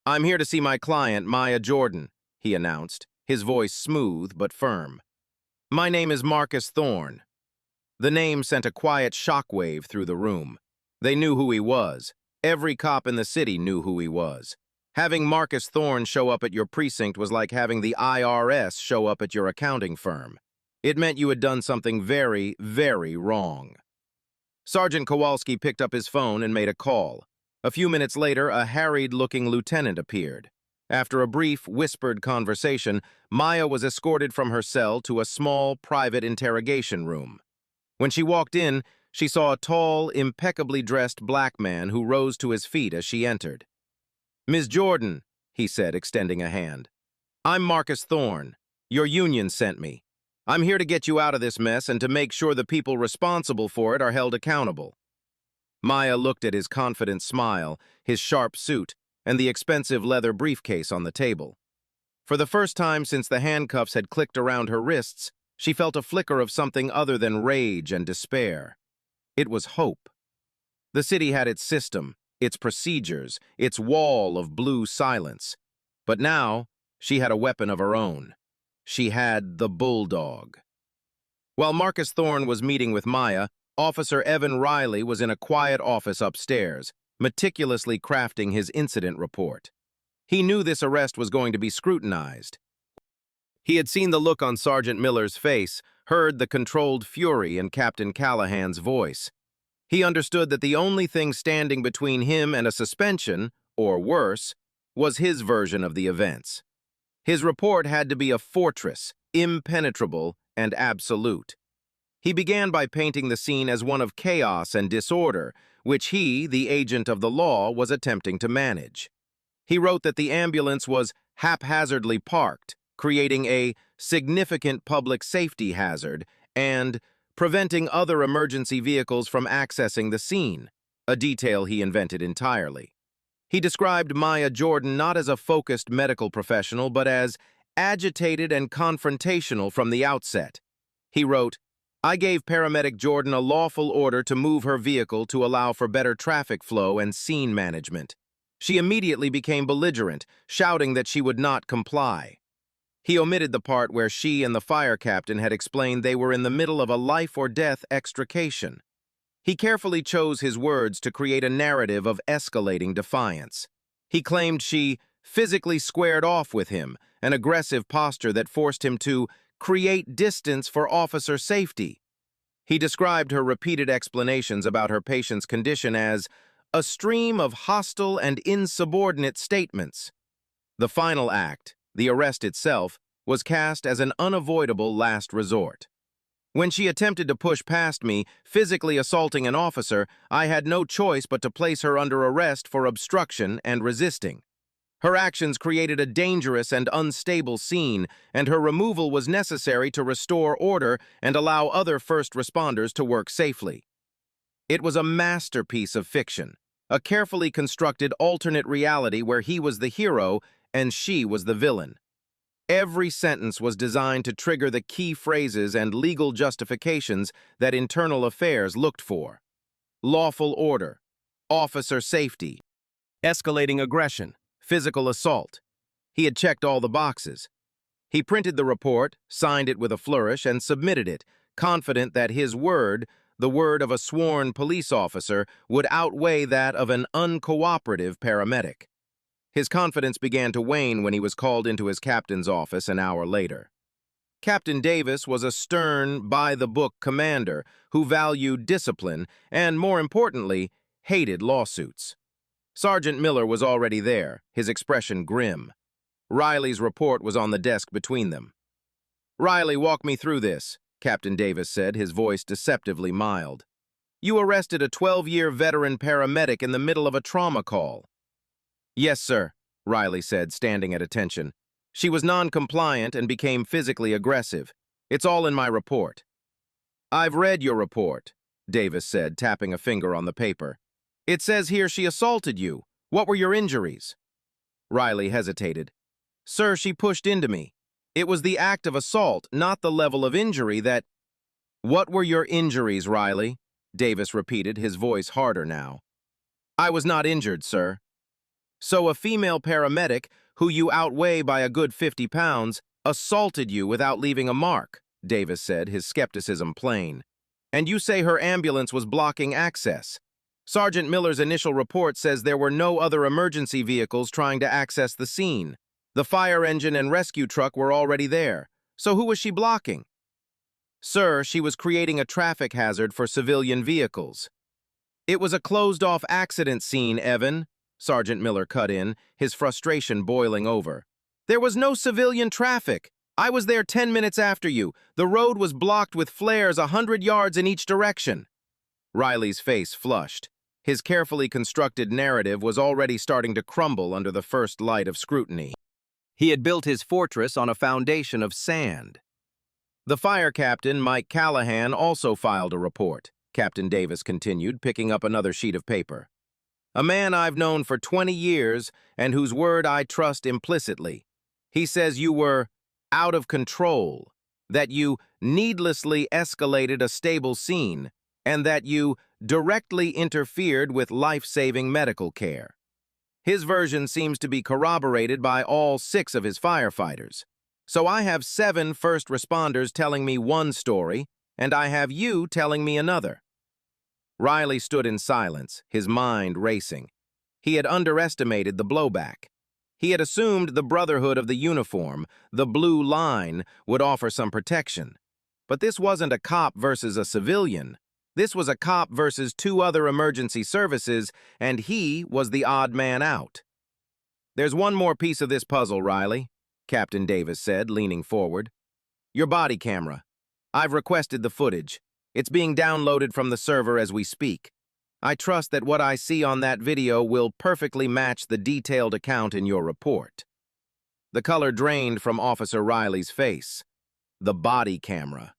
"I'm here to see my client, Maya Jordan," he announced, his voice smooth but firm. "My name is Marcus Thorne." The name sent a quiet shockwave through the room. They knew who he was. Every cop in the city knew who he was. Having Marcus Thorne show up at your precinct was like having the IRS show up at your accounting firm. It meant you had done something very, very wrong. Sergeant Kowalski picked up his phone and made a call. A few minutes later, a harried-looking lieutenant appeared. After a brief, whispered conversation, Maya was escorted from her cell to a small, private interrogation room. When she walked in, she saw a tall, impeccably dressed black man who rose to his feet as she entered. "Ms. Jordan," he said, extending a hand. "I'm Marcus Thorne. Your union sent me. I'm here to get you out of this mess and to make sure the people responsible for it are held accountable." Maya looked at his confident smile, his sharp suit, and the expensive leather briefcase on the table. For the first time since the handcuffs had clicked around her wrists, she felt a flicker of something other than rage and despair. It was hope. The city had its system, its procedures, its wall of blue silence. But now, she had a weapon of her own. She had the Bulldog. While Marcus Thorne was meeting with Maya, Officer Evan Riley was in a quiet office upstairs, meticulously crafting his incident report. He knew this arrest was going to be scrutinized. He had seen the look on Sergeant Miller's face, heard the controlled fury in Captain Callahan's voice. He understood that the only thing standing between him and a suspension, or worse, was his version of the events. His report had to be a fortress, impenetrable and absolute. He began by painting the scene as one of chaos and disorder, which he, the agent of the law, was attempting to manage. He wrote that the ambulance was haphazardly parked, creating a significant public safety hazard and preventing other emergency vehicles from accessing the scene, a detail he invented entirely. He described Maya Jordan not as a focused medical professional, but as agitated and confrontational from the outset. He wrote, I gave Paramedic Jordan a lawful order to move her vehicle to allow for better traffic flow and scene management. She immediately became belligerent, shouting that she would not comply. He omitted the part where she and the fire captain had explained they were in the middle of a life-or-death extrication. He carefully chose his words to create a narrative of escalating defiance. He claimed she physically squared off with him, an aggressive posture that forced him to create distance for officer safety. He described her repeated explanations about her patient's condition as a stream of hostile and insubordinate statements. The final act, the arrest itself, was cast as an unavoidable last resort. When she attempted to push past me, physically assaulting an officer, I had no choice but to place her under arrest for obstruction and resisting. Her actions created a dangerous and unstable scene, and her removal was necessary to restore order and allow other first responders to work safely. It was a masterpiece of fiction, a carefully constructed alternate reality where he was the hero and she was the villain. Every sentence was designed to trigger the key phrases and legal justifications that internal affairs looked for. Lawful order, officer safety, escalating aggression, physical assault. He had checked all the boxes. He printed the report, signed it with a flourish, and submitted it, confident that his word, the word of a sworn police officer, would outweigh that of an uncooperative paramedic. His confidence began to wane when he was called into his captain's office an hour later. Captain Davis was a stern, by-the-book commander who valued discipline and, more importantly, hated lawsuits. Sergeant Miller was already there, his expression grim. Riley's report was on the desk between them. "Riley, walk me through this," Captain Davis said, his voice deceptively mild. "You arrested a 12-year veteran paramedic in the middle of a trauma call." "Yes, sir," Riley said, standing at attention. "She was non-compliant and became physically aggressive. It's all in my report." "I've read your report," Davis said, tapping a finger on the paper. "It says here she assaulted you. What were your injuries?" Riley hesitated. "Sir, she pushed into me. It was the act of assault, not the level of injury that—" "What were your injuries, Riley?" Davis repeated, his voice harder now. "I was not injured, sir." "So a female paramedic, who you outweigh by a good 50 pounds, assaulted you without leaving a mark," Davis said, his skepticism plain. "And you say her ambulance was blocking access. Sergeant Miller's initial report says there were no other emergency vehicles trying to access the scene. The fire engine and rescue truck were already there. So who was she blocking?" "Sir, she was creating a traffic hazard for civilian vehicles." "It was a closed-off accident scene, Evan," Sergeant Miller cut in, his frustration boiling over. "There was no civilian traffic. I was there 10 minutes after you. The road was blocked with flares 100 yards in each direction." Riley's face flushed. His carefully constructed narrative was already starting to crumble under the first light of scrutiny. He had built his fortress on a foundation of sand. "The fire captain, Mike Callahan, also filed a report," Captain Davis continued, picking up another sheet of paper. "A man I've known for 20 years and whose word I trust implicitly. He says you were out of control, that you needlessly escalated a stable scene, and that you directly interfered with life-saving medical care. His version seems to be corroborated by all 6 of his firefighters. So I have 7 first responders telling me one story, and I have you telling me another." Riley stood in silence, his mind racing. He had underestimated the blowback. He had assumed the brotherhood of the uniform, the blue line, would offer some protection. But this wasn't a cop versus a civilian. This was a cop versus 2 other emergency services, and he was the odd man out. "There's one more piece of this puzzle, Riley," Captain Davis said, leaning forward. "Your body camera. I've requested the footage. It's being downloaded from the server as we speak. I trust that what I see on that video will perfectly match the detailed account in your report." The color drained from Officer Riley's face. The body camera.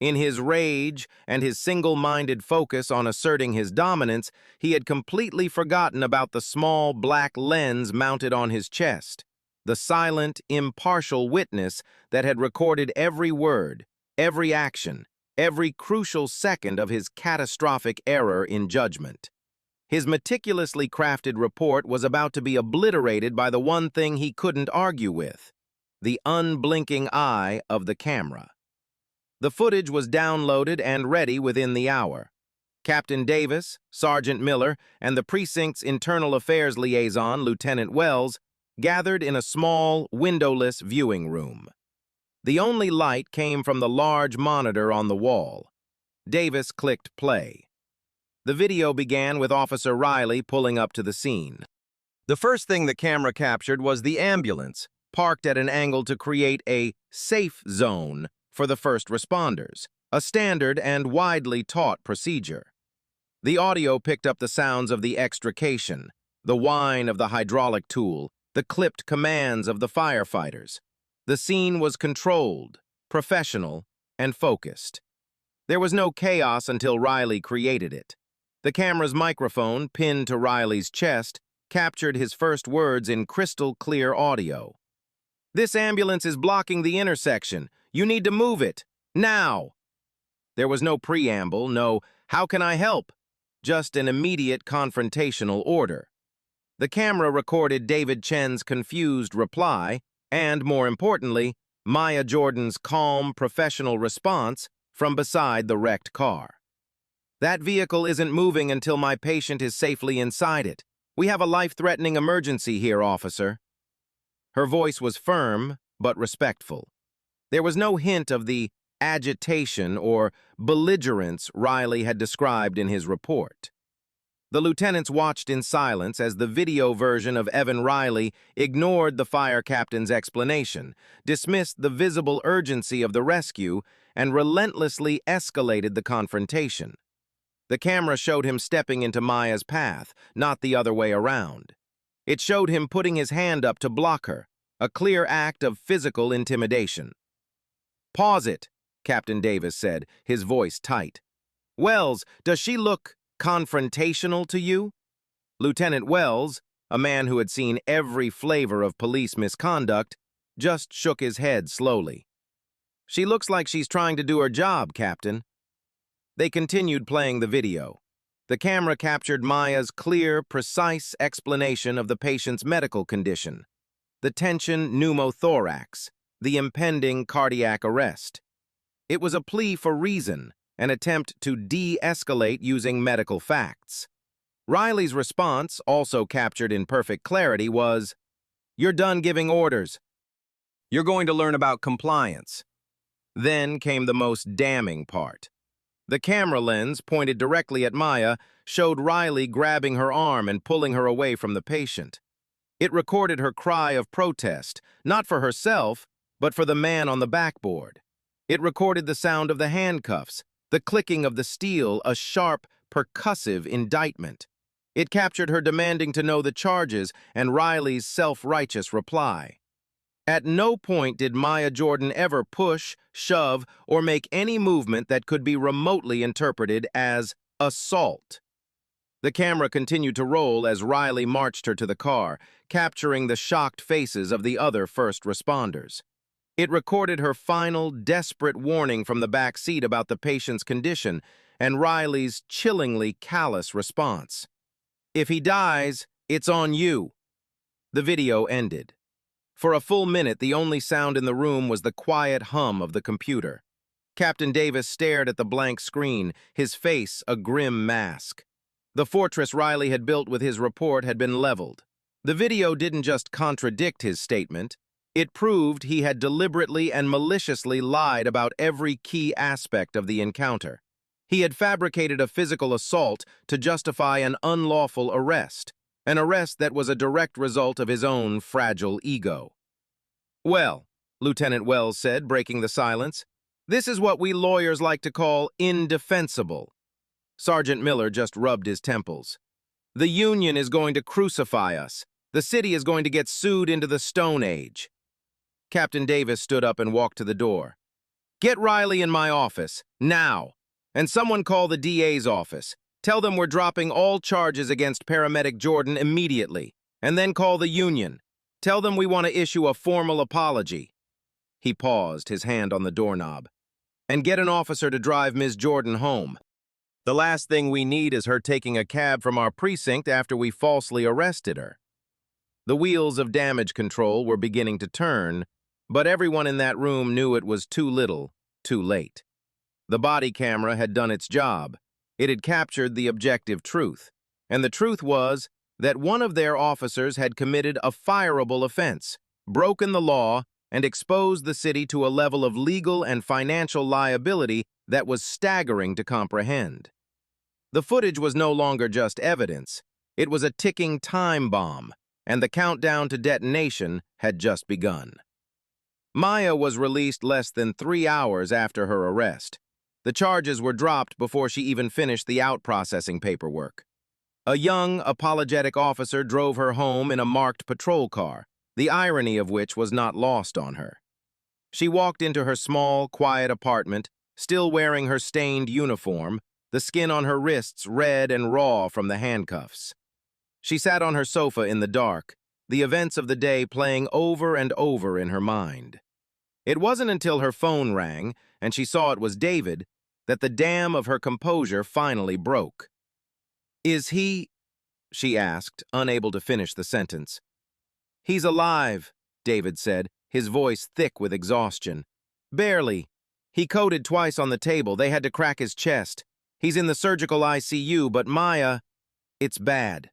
In his rage and his single-minded focus on asserting his dominance, he had completely forgotten about the small black lens mounted on his chest, the silent, impartial witness that had recorded every word, every action, every crucial second of his catastrophic error in judgment. His meticulously crafted report was about to be obliterated by the one thing he couldn't argue with: the unblinking eye of the camera. The footage was downloaded and ready within the hour. Captain Davis, Sergeant Miller, and the precinct's internal affairs liaison, Lieutenant Wells, gathered in a small, windowless viewing room. The only light came from the large monitor on the wall. Davis clicked play. The video began with Officer Riley pulling up to the scene. The first thing the camera captured was the ambulance, parked at an angle to create a safe zone for the first responders, a standard and widely taught procedure. The audio picked up the sounds of the extrication, the whine of the hydraulic tool, the clipped commands of the firefighters. The scene was controlled, professional, and focused. There was no chaos until Riley created it. The camera's microphone, pinned to Riley's chest, captured his first words in crystal-clear audio. "This ambulance is blocking the intersection. You need to move it. Now!" There was no preamble, no "how can I help?" Just an immediate confrontational order. The camera recorded David Chen's confused reply and, more importantly, Maya Jordan's calm, professional response from beside the wrecked car. "That vehicle isn't moving until my patient is safely inside it. We have a life-threatening emergency here, officer." Her voice was firm, but respectful. There was no hint of the agitation or belligerence Riley had described in his report. The lieutenants watched in silence as the video version of Evan Riley ignored the fire captain's explanation, dismissed the visible urgency of the rescue, and relentlessly escalated the confrontation. The camera showed him stepping into Maya's path, not the other way around. It showed him putting his hand up to block her, a clear act of physical intimidation. "Pause it," Captain Davis said, his voice tight. "Wells, does she look confrontational to you?" Lieutenant Wells, a man who had seen every flavor of police misconduct, just shook his head slowly. "She looks like she's trying to do her job, Captain." They continued playing the video. The camera captured Maya's clear, precise explanation of the patient's medical condition: the tension pneumothorax, the impending cardiac arrest. It was a plea for reason, an attempt to de-escalate using medical facts. Riley's response, also captured in perfect clarity, was, "You're done giving orders. You're going to learn about compliance." Then came the most damning part. The camera lens, pointed directly at Maya, showed Riley grabbing her arm and pulling her away from the patient. It recorded her cry of protest, not for herself, but for the man on the backboard. It recorded the sound of the handcuffs, the clicking of the steel, a sharp, percussive indictment. It captured her demanding to know the charges and Riley's self-righteous reply. At no point did Maya Jordan ever push, shove, or make any movement that could be remotely interpreted as assault. The camera continued to roll as Riley marched her to the car, capturing the shocked faces of the other first responders. It recorded her final, desperate warning from the back seat about the patient's condition and Riley's chillingly callous response: "If he dies, it's on you." The video ended. For a full minute, the only sound in the room was the quiet hum of the computer. Captain Davis stared at the blank screen, his face a grim mask. The fortress Riley had built with his report had been leveled. The video didn't just contradict his statement, it proved he had deliberately and maliciously lied about every key aspect of the encounter. He had fabricated a physical assault to justify an unlawful arrest, an arrest that was a direct result of his own fragile ego. "Well," Lieutenant Wells said, breaking the silence, "this is what we lawyers like to call indefensible." Sergeant Miller just rubbed his temples. "The Union is going to crucify us. The city is going to get sued into the Stone Age." Captain Davis stood up and walked to the door. "Get Riley in my office, now. And someone call the DA's office. Tell them we're dropping all charges against Paramedic Jordan immediately. And then call the Union. Tell them we want to issue a formal apology." He paused, his hand on the doorknob. and get an officer to drive Ms. Jordan home. The last thing we need is her taking a cab from our precinct after we falsely arrested her." The wheels of damage control were beginning to turn, but everyone in that room knew it was too little, too late. The body camera had done its job. It had captured the objective truth, and the truth was that one of their officers had committed a fireable offense, broken the law, and exposed the city to a level of legal and financial liability that was staggering to comprehend. The footage was no longer just evidence. It was a ticking time bomb, and the countdown to detonation had just begun. Maya was released less than 3 hours after her arrest. The charges were dropped before she even finished the out-processing paperwork. A young, apologetic officer drove her home in a marked patrol car, the irony of which was not lost on her. She walked into her small, quiet apartment, still wearing her stained uniform, the skin on her wrists red and raw from the handcuffs. She sat on her sofa in the dark, the events of the day playing over and over in her mind. It wasn't until her phone rang, and she saw it was David, that the dam of her composure finally broke. "Is he?" she asked, unable to finish the sentence. "He's alive," David said, his voice thick with exhaustion. "Barely. He coded twice on the table. They had to crack his chest. He's in the surgical ICU, but Maya, it's bad.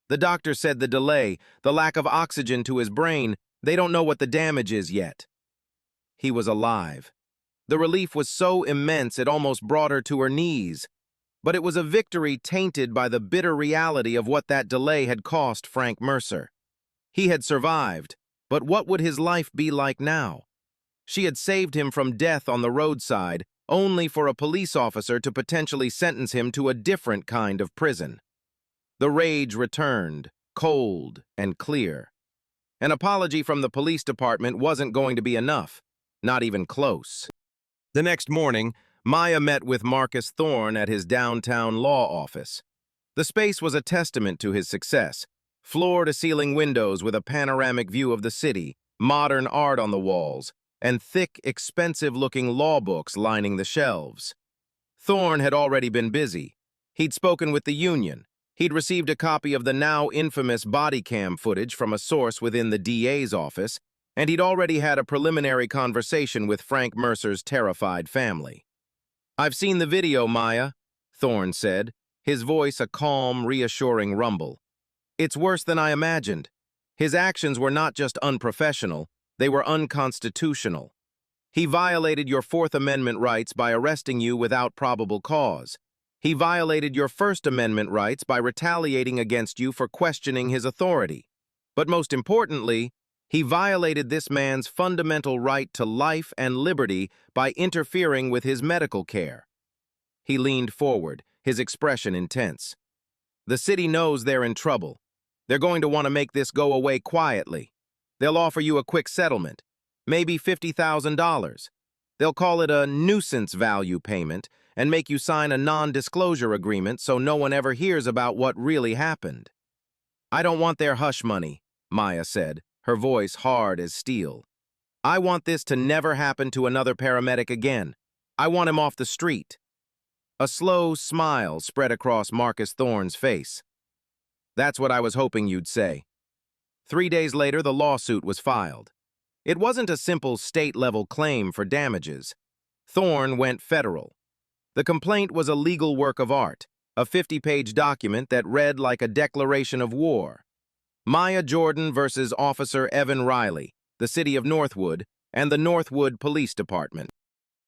The doctor said the delay, the lack of oxygen to his brain, they don't know what the damage is yet." He was alive. The relief was so immense it almost brought her to her knees. But it was a victory tainted by the bitter reality of what that delay had cost Frank Mercer. He had survived, but what would his life be like now? She had saved him from death on the roadside, only for a police officer to potentially sentence him to a different kind of prison. The rage returned, cold and clear. An apology from the police department wasn't going to be enough, not even close. The next morning, Maya met with Marcus Thorne at his downtown law office. The space was a testament to his success. Floor-to-ceiling windows with a panoramic view of the city, modern art on the walls, and thick, expensive-looking law books lining the shelves. Thorne had already been busy. He'd spoken with the union. He'd received a copy of the now infamous body cam footage from a source within the DA's office, and he'd already had a preliminary conversation with Frank Mercer's terrified family. "I've seen the video, Maya," Thorne said, his voice a calm, reassuring rumble. "It's worse than I imagined. His actions were not just unprofessional, they were unconstitutional. He violated your Fourth Amendment rights by arresting you without probable cause. He violated your First Amendment rights by retaliating against you for questioning his authority. But most importantly, he violated this man's fundamental right to life and liberty by interfering with his medical care." He leaned forward, his expression intense. "The city knows they're in trouble. They're going to want to make this go away quietly. They'll offer you a quick settlement, maybe $50,000. They'll call it a nuisance value payment and make you sign a non-disclosure agreement so no one ever hears about what really happened." "I don't want their hush money," Maya said, her voice hard as steel. "I want this to never happen to another paramedic again. I want him off the street." A slow smile spread across Marcus Thorne's face. "That's what I was hoping you'd say." 3 days later, the lawsuit was filed. It wasn't a simple state-level claim for damages. Thorne went federal. The complaint was a legal work of art, a 50-page document that read like a declaration of war. Maya Jordan versus Officer Evan Riley, the city of Northwood, and the Northwood Police Department.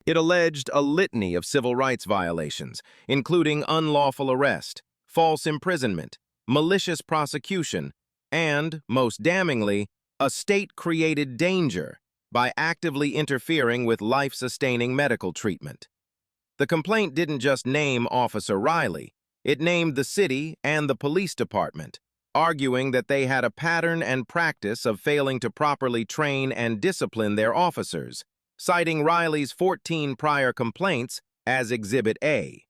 It alleged a litany of civil rights violations, including unlawful arrest, false imprisonment, malicious prosecution, and, most damningly, a state-created danger by actively interfering with life-sustaining medical treatment. The complaint didn't just name Officer Riley, it named the city and the police department, arguing that they had a pattern and practice of failing to properly train and discipline their officers, citing Riley's 14 prior complaints as Exhibit A.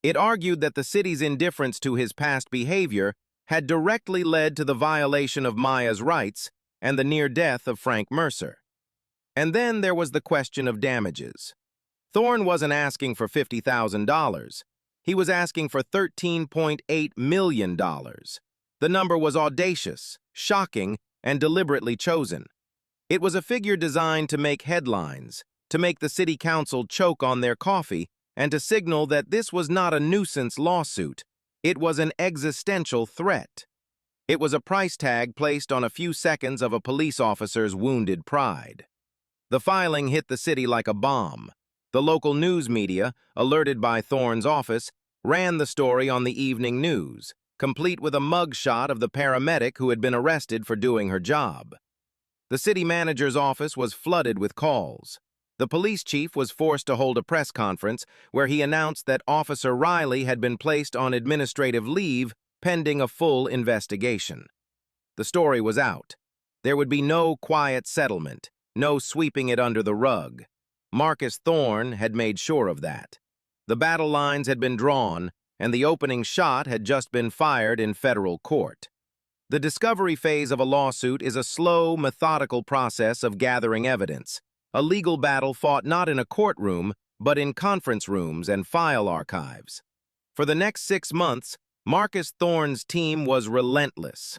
It argued that the city's indifference to his past behavior had directly led to the violation of Maya's rights and the near death of Frank Mercer. And then there was the question of damages. Thorne wasn't asking for $50,000. He was asking for $13.8 million. The number was audacious, shocking, and deliberately chosen. It was a figure designed to make headlines, to make the city council choke on their coffee, and to signal that this was not a nuisance lawsuit. It was an existential threat. It was a price tag placed on a few seconds of a police officer's wounded pride. The filing hit the city like a bomb. The local news media, alerted by Thorne's office, ran the story on the evening news, complete with a mugshot of the paramedic who had been arrested for doing her job. The city manager's office was flooded with calls. The police chief was forced to hold a press conference where he announced that Officer Riley had been placed on administrative leave pending a full investigation. The story was out. There would be no quiet settlement, no sweeping it under the rug. Marcus Thorne had made sure of that. The battle lines had been drawn, and the opening shot had just been fired in federal court. The discovery phase of a lawsuit is a slow, methodical process of gathering evidence, a legal battle fought not in a courtroom, but in conference rooms and file archives. For the next 6 months, Marcus Thorne's team was relentless.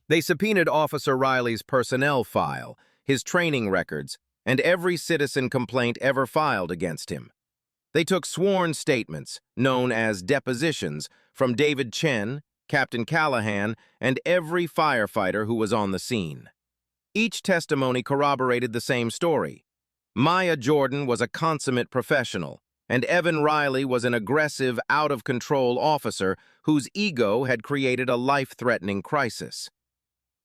They subpoenaed Officer Riley's personnel file, his training records, and every citizen complaint ever filed against him. They took sworn statements, known as depositions, from David Chen, Captain Callahan, and every firefighter who was on the scene. Each testimony corroborated the same story. Maya Jordan was a consummate professional, and Evan Riley was an aggressive, out-of-control officer whose ego had created a life-threatening crisis.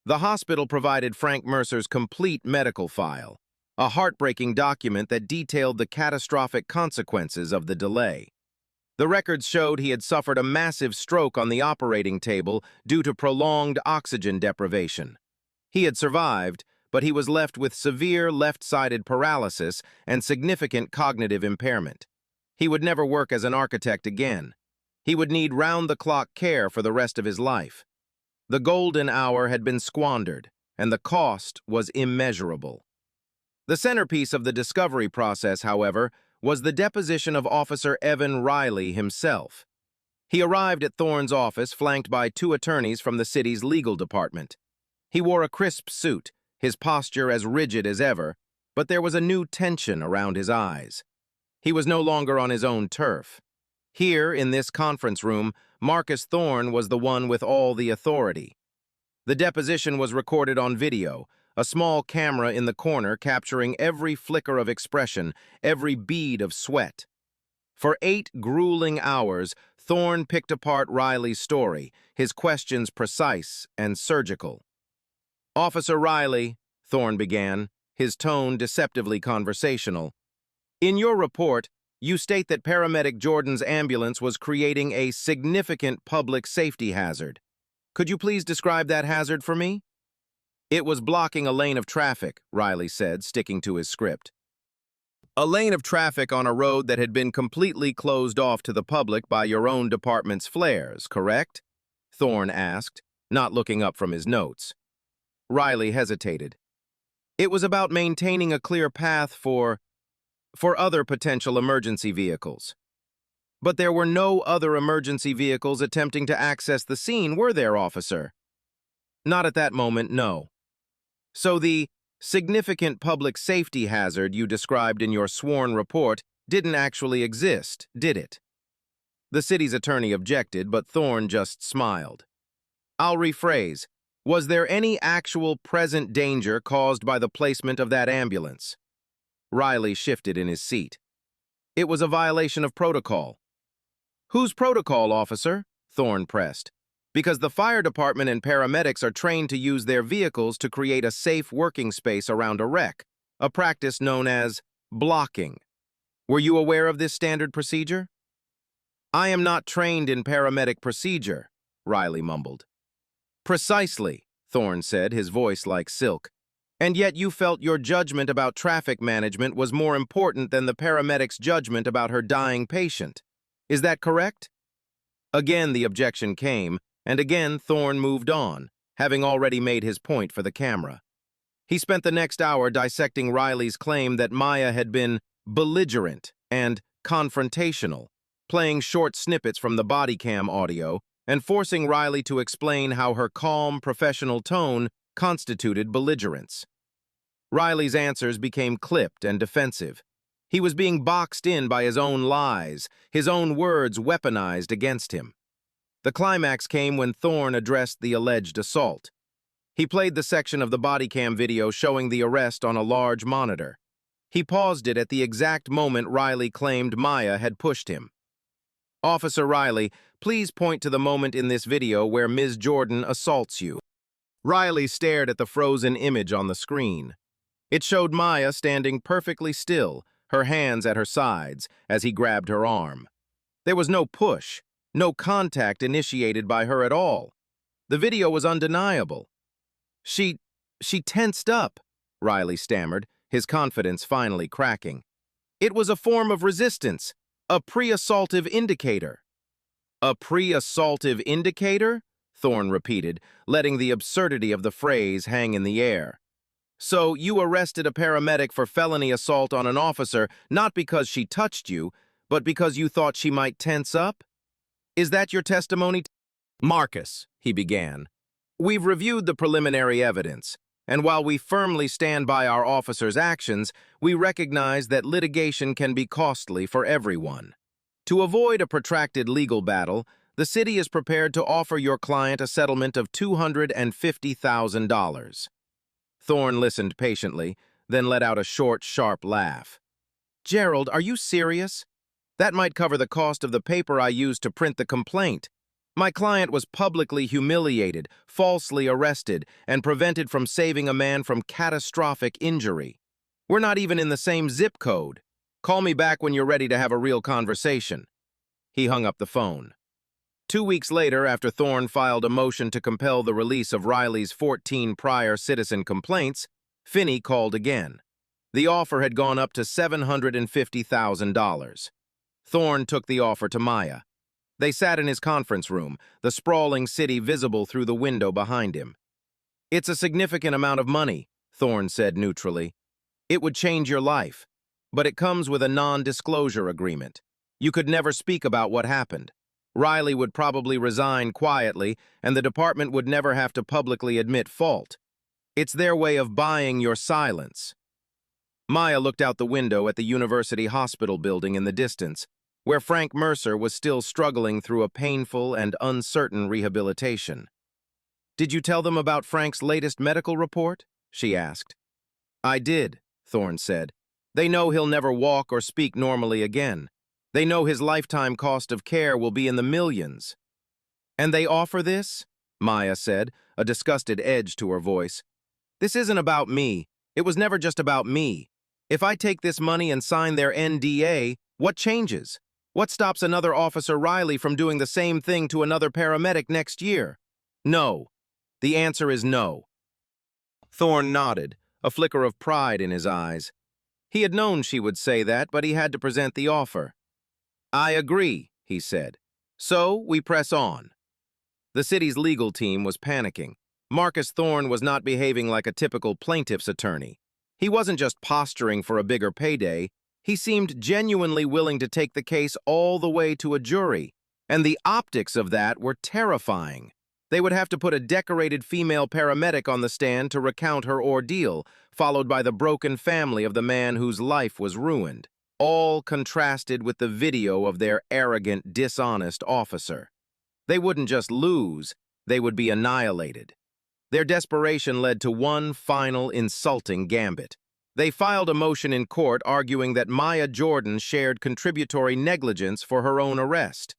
The hospital provided Frank Mercer's complete medical file, a heartbreaking document that detailed the catastrophic consequences of the delay. The records showed he had suffered a massive stroke on the operating table due to prolonged oxygen deprivation. He had survived, but he was left with severe left-sided paralysis and significant cognitive impairment. He would never work as an architect again. He would need round-the-clock care for the rest of his life. The golden hour had been squandered, and the cost was immeasurable. The centerpiece of the discovery process, however, was the deposition of Officer Evan Riley himself. He arrived at Thorne's office flanked by 2 attorneys from the city's legal department. He wore a crisp suit, his posture as rigid as ever, but there was a new tension around his eyes. He was no longer on his own turf. Here, in this conference room, Marcus Thorne was the one with all the authority. The deposition was recorded on video, a small camera in the corner capturing every flicker of expression, every bead of sweat. For 8 grueling hours, Thorne picked apart Riley's story, his questions precise and surgical. "Officer Riley," Thorne began, his tone deceptively conversational, "in your report, you state that Paramedic Jordan's ambulance was creating a significant public safety hazard. Could you please describe that hazard for me?" "It was blocking a lane of traffic," Riley said, sticking to his script. "A lane of traffic on a road that had been completely closed off to the public by your own department's flares, correct?" Thorne asked, not looking up from his notes. Riley hesitated. "It was about maintaining a clear path for other potential emergency vehicles." "But there were no other emergency vehicles attempting to access the scene, were there, officer?" "Not at that moment, no." "So the significant public safety hazard you described in your sworn report didn't actually exist, did it?" The city's attorney objected, but Thorne just smiled. "I'll rephrase. Was there any actual present danger caused by the placement of that ambulance?" Riley shifted in his seat. "It was a violation of protocol." "Whose protocol, officer?" Thorne pressed. "Because the fire department and paramedics are trained to use their vehicles to create a safe working space around a wreck, a practice known as blocking. Were you aware of this standard procedure?" "I am not trained in paramedic procedure," Riley mumbled. "Precisely," Thorne said, his voice like silk. "And yet you felt your judgment about traffic management was more important than the paramedic's judgment about her dying patient. Is that correct?" Again the objection came, and again Thorne moved on, having already made his point for the camera. He spent the next hour dissecting Riley's claim that Maya had been belligerent, and confrontational, playing short snippets from the body cam audio and forcing Riley to explain how her calm, professional tone constituted belligerence. Riley's answers became clipped and defensive. He was being boxed in by his own lies, his own words weaponized against him. The climax came when Thorne addressed the alleged assault. He played the section of the body cam video showing the arrest on a large monitor. He paused it at the exact moment Riley claimed Maya had pushed him. "Officer Riley, please point to the moment in this video where Ms. Jordan assaults you." Riley stared at the frozen image on the screen. It showed Maya standing perfectly still, her hands at her sides, as he grabbed her arm. There was no push, no contact initiated by her at all. The video was undeniable. She tensed up," Riley stammered, his confidence finally cracking. "It was a form of resistance, a pre-assaultive indicator." "A pre-assaultive indicator?" Thorne repeated, letting the absurdity of the phrase hang in the air. "So you arrested a paramedic for felony assault on an officer not because she touched you, but because you thought she might tense up? Is that your testimony?" "Marcus," he began, "we've reviewed the preliminary evidence, and while we firmly stand by our officer's actions, we recognize that litigation can be costly for everyone. To avoid a protracted legal battle, the city is prepared to offer your client a settlement of $250,000. Thorne listened patiently, then let out a short, sharp laugh. "Gerald, are you serious? That might cover the cost of the paper I used to print the complaint. My client was publicly humiliated, falsely arrested, and prevented from saving a man from catastrophic injury. We're not even in the same zip code. Call me back when you're ready to have a real conversation." He hung up the phone. 2 weeks later, after Thorne filed a motion to compel the release of Riley's 14 prior citizen complaints, Finney called again. The offer had gone up to $750,000. Thorne took the offer to Maya. They sat in his conference room, the sprawling city visible through the window behind him. "It's a significant amount of money," Thorne said neutrally. "It would change your life, but it comes with a non-disclosure agreement. You could never speak about what happened. Riley would probably resign quietly, and the department would never have to publicly admit fault. It's their way of buying your silence." Maya looked out the window at the University Hospital building in the distance, where Frank Mercer was still struggling through a painful and uncertain rehabilitation. "Did you tell them about Frank's latest medical report?" she asked. "I did," Thorne said. "They know he'll never walk or speak normally again. They know his lifetime cost of care will be in the millions." "And they offer this?" Maya said, a disgusted edge to her voice. "This isn't about me. It was never just about me. If I take this money and sign their NDA, what changes? What stops another Officer Riley from doing the same thing to another paramedic next year? No. The answer is no." Thorne nodded, a flicker of pride in his eyes. He had known she would say that, but he had to present the offer. "I agree," he said. "So we press on." The city's legal team was panicking. Marcus Thorne was not behaving like a typical plaintiff's attorney. He wasn't just posturing for a bigger payday. He seemed genuinely willing to take the case all the way to a jury, and the optics of that were terrifying. They would have to put a decorated female paramedic on the stand to recount her ordeal, followed by the broken family of the man whose life was ruined, all contrasted with the video of their arrogant, dishonest officer. They wouldn't just lose, they would be annihilated. Their desperation led to one final insulting gambit. They filed a motion in court arguing that Maya Jordan shared contributory negligence for her own arrest.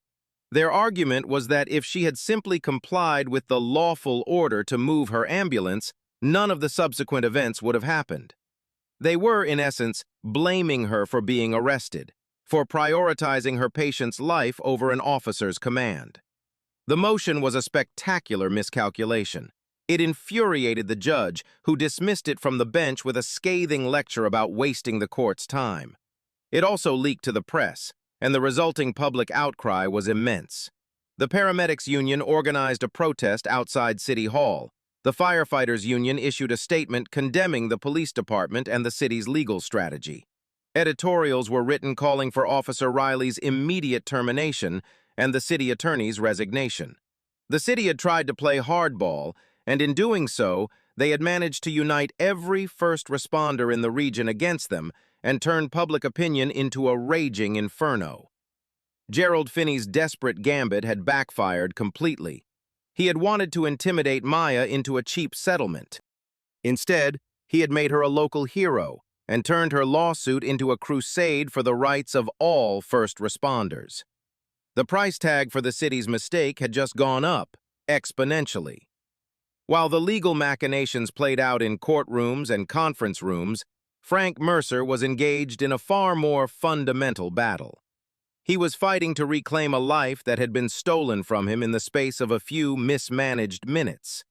Their argument was that if she had simply complied with the lawful order to move her ambulance, none of the subsequent events would have happened. They were, in essence, blaming her for being arrested, for prioritizing her patient's life over an officer's command. The motion was a spectacular miscalculation. It infuriated the judge, who dismissed it from the bench with a scathing lecture about wasting the court's time. It also leaked to the press, and the resulting public outcry was immense. The paramedics union organized a protest outside City Hall. The firefighters union issued a statement condemning the police department and the city's legal strategy. Editorials were written calling for Officer Riley's immediate termination and the city attorney's resignation. The city had tried to play hardball, and in doing so, they had managed to unite every first responder in the region against them and turn public opinion into a raging inferno. Gerald Finney's desperate gambit had backfired completely. He had wanted to intimidate Maya into a cheap settlement. Instead, he had made her a local hero and turned her lawsuit into a crusade for the rights of all first responders. The price tag for the city's mistake had just gone up, exponentially. While the legal machinations played out in courtrooms and conference rooms, Frank Mercer was engaged in a far more fundamental battle. He was fighting to reclaim a life that had been stolen from him in the space of a few mismanaged minutes.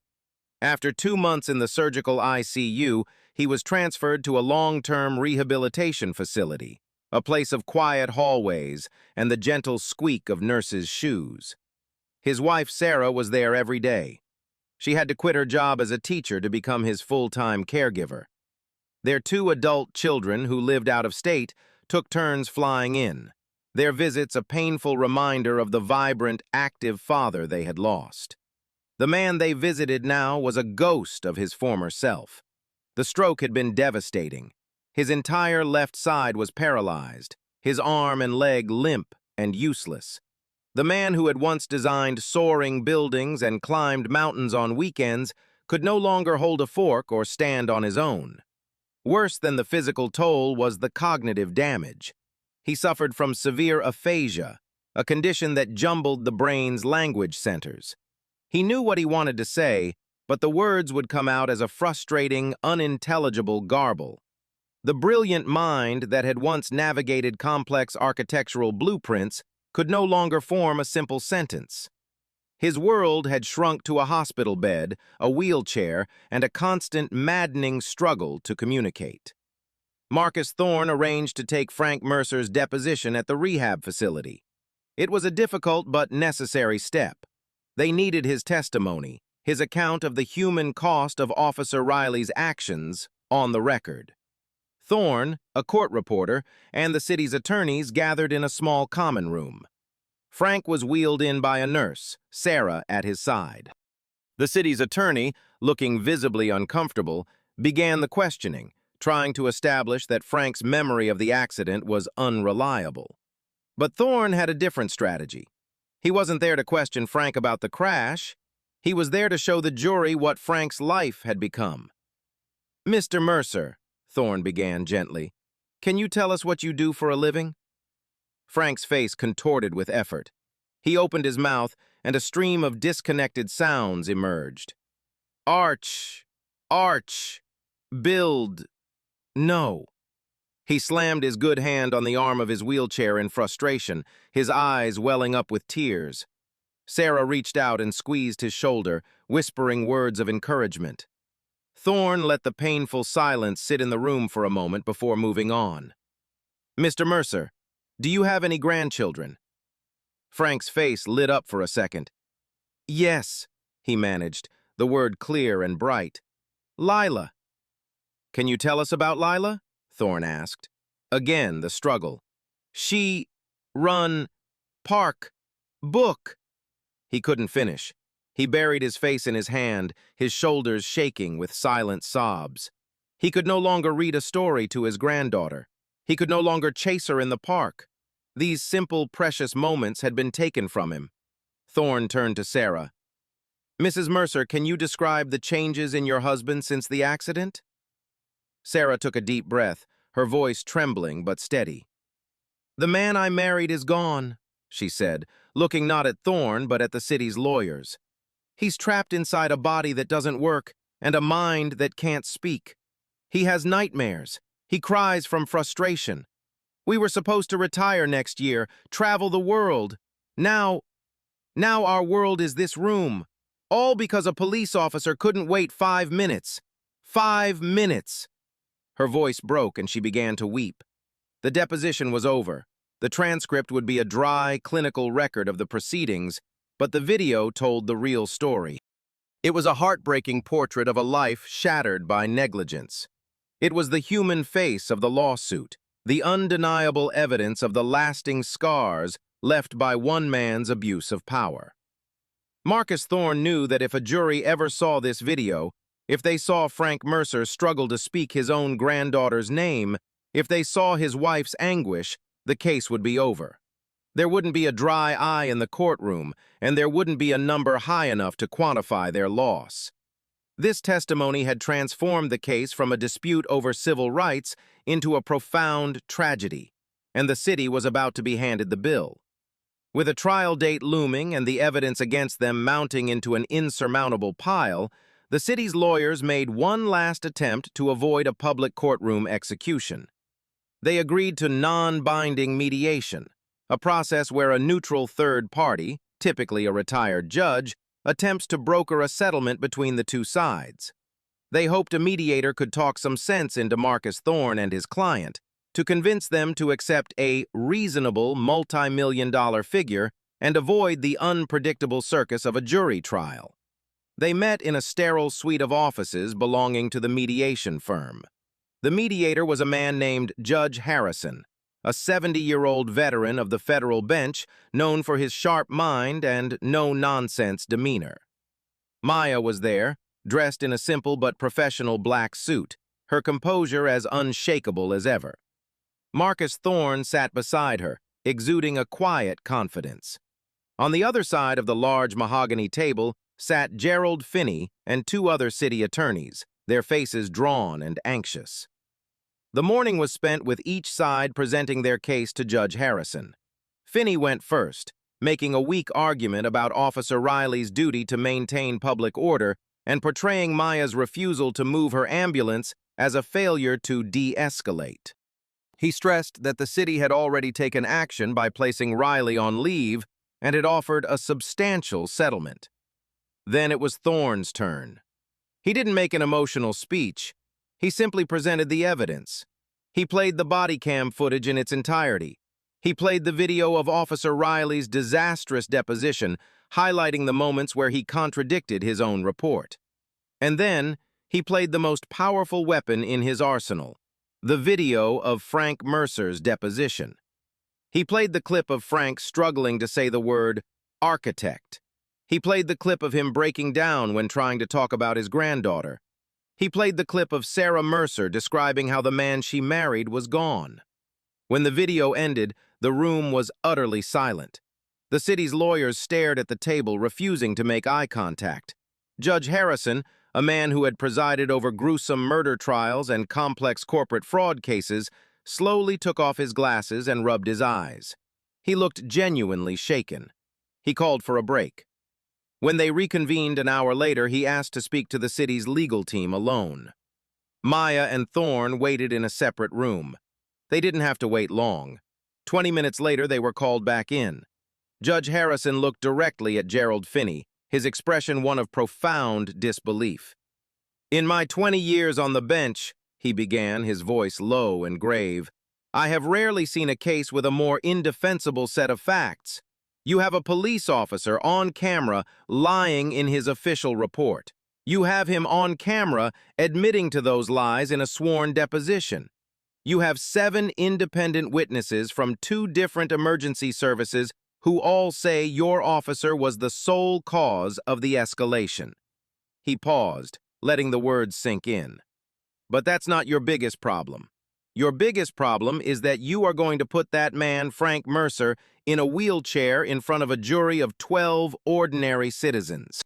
After 2 months in the surgical ICU, he was transferred to a long-term rehabilitation facility, a place of quiet hallways and the gentle squeak of nurses' shoes. His wife, Sarah, was there every day. She had to quit her job as a teacher to become his full-time caregiver. Their 2 adult children, who lived out of state, took turns flying in, their visits a painful reminder of the vibrant, active father they had lost. The man they visited now was a ghost of his former self. The stroke had been devastating. His entire left side was paralyzed, his arm and leg limp and useless. The man who had once designed soaring buildings and climbed mountains on weekends could no longer hold a fork or stand on his own. Worse than the physical toll was the cognitive damage. He suffered from severe aphasia, a condition that jumbled the brain's language centers. He knew what he wanted to say, but the words would come out as a frustrating, unintelligible garble. The brilliant mind that had once navigated complex architectural blueprints could no longer form a simple sentence. His world had shrunk to a hospital bed, a wheelchair, and a constant, maddening struggle to communicate. Marcus Thorne arranged to take Frank Mercer's deposition at the rehab facility. It was a difficult but necessary step. They needed his testimony, his account of the human cost of Officer Riley's actions, on the record. Thorne, a court reporter, and the city's attorneys gathered in a small common room. Frank was wheeled in by a nurse, Sarah, at his side. The city's attorney, looking visibly uncomfortable, began the questioning, trying to establish that Frank's memory of the accident was unreliable. But Thorne had a different strategy. He wasn't there to question Frank about the crash. He was there to show the jury what Frank's life had become. "Mr. Mercer," Thorne began gently, "can you tell us what you do for a living?" Frank's face contorted with effort. He opened his mouth, and a stream of disconnected sounds emerged. Arch, build, no. He slammed his good hand on the arm of his wheelchair in frustration, his eyes welling up with tears. Sarah reached out and squeezed his shoulder, whispering words of encouragement. Thorne let the painful silence sit in the room for a moment before moving on. "Mr. Mercer, do you have any grandchildren?" Frank's face lit up for a second. "Yes," he managed, the word clear and bright. "Lila." "Can you tell us about Lila?" Thorne asked. Again, the struggle. "She, run, park, book." He couldn't finish. He buried his face in his hand, his shoulders shaking with silent sobs. He could no longer read a story to his granddaughter. He could no longer chase her in the park. These simple, precious moments had been taken from him. Thorne turned to Sarah. "Mrs. Mercer, can you describe the changes in your husband since the accident?" Sarah took a deep breath, her voice trembling but steady. "The man I married is gone," she said, looking not at Thorne but at the city's lawyers. "He's trapped inside a body that doesn't work and a mind that can't speak. He has nightmares. He cries from frustration. We were supposed to retire next year, travel the world. Now our world is this room, all because a police officer couldn't wait 5 minutes. 5 minutes!" Her voice broke and she began to weep. The deposition was over. The transcript would be a dry, clinical record of the proceedings, but the video told the real story. It was a heartbreaking portrait of a life shattered by negligence. It was the human face of the lawsuit, the undeniable evidence of the lasting scars left by one man's abuse of power. Marcus Thorne knew that if a jury ever saw this video, if they saw Frank Mercer struggle to speak his own granddaughter's name, if they saw his wife's anguish, the case would be over. There wouldn't be a dry eye in the courtroom, and there wouldn't be a number high enough to quantify their loss. This testimony had transformed the case from a dispute over civil rights into a profound tragedy, and the city was about to be handed the bill. With a trial date looming and the evidence against them mounting into an insurmountable pile, the city's lawyers made one last attempt to avoid a public courtroom execution. They agreed to non-binding mediation, a process where a neutral third party, typically a retired judge, attempts to broker a settlement between the two sides. They hoped a mediator could talk some sense into Marcus Thorne and his client, to convince them to accept a reasonable multi-million-dollar figure and avoid the unpredictable circus of a jury trial. They met in a sterile suite of offices belonging to the mediation firm. The mediator was a man named Judge Harrison, a 70-year-old veteran of the federal bench known for his sharp mind and no-nonsense demeanor. Maya was there, dressed in a simple but professional black suit, her composure as unshakable as ever. Marcus Thorne sat beside her, exuding a quiet confidence. On the other side of the large mahogany table sat Gerald Finney and two other city attorneys, their faces drawn and anxious. The morning was spent with each side presenting their case to Judge Harrison. Finney went first, making a weak argument about Officer Riley's duty to maintain public order and portraying Maya's refusal to move her ambulance as a failure to de-escalate. He stressed that the city had already taken action by placing Riley on leave and had offered a substantial settlement. Then it was Thorne's turn. He didn't make an emotional speech. He simply presented the evidence. He played the body cam footage in its entirety. He played the video of Officer Riley's disastrous deposition, highlighting the moments where he contradicted his own report. And then, he played the most powerful weapon in his arsenal, the video of Frank Mercer's deposition. He played the clip of Frank struggling to say the word architect. He played the clip of him breaking down when trying to talk about his granddaughter. He played the clip of Sarah Mercer describing how the man she married was gone. When the video ended, the room was utterly silent. The city's lawyers stared at the table, refusing to make eye contact. Judge Harrison, a man who had presided over gruesome murder trials and complex corporate fraud cases, slowly took off his glasses and rubbed his eyes. He looked genuinely shaken. He called for a break. When they reconvened an hour later, he asked to speak to the city's legal team alone. Maya and Thorne waited in a separate room. They didn't have to wait long. 20 minutes later, they were called back in. Judge Harrison looked directly at Gerald Finney, his expression one of profound disbelief. "In my 20 years on the bench," he began, his voice low and grave, "I have rarely seen a case with a more indefensible set of facts. You have a police officer on camera lying in his official report. You have him on camera admitting to those lies in a sworn deposition. You have 7 independent witnesses from 2 different emergency services who all say your officer was the sole cause of the escalation." He paused, letting the words sink in. "But that's not your biggest problem. Your biggest problem is that you are going to put that man, Frank Mercer, in a wheelchair in front of a jury of 12 ordinary citizens.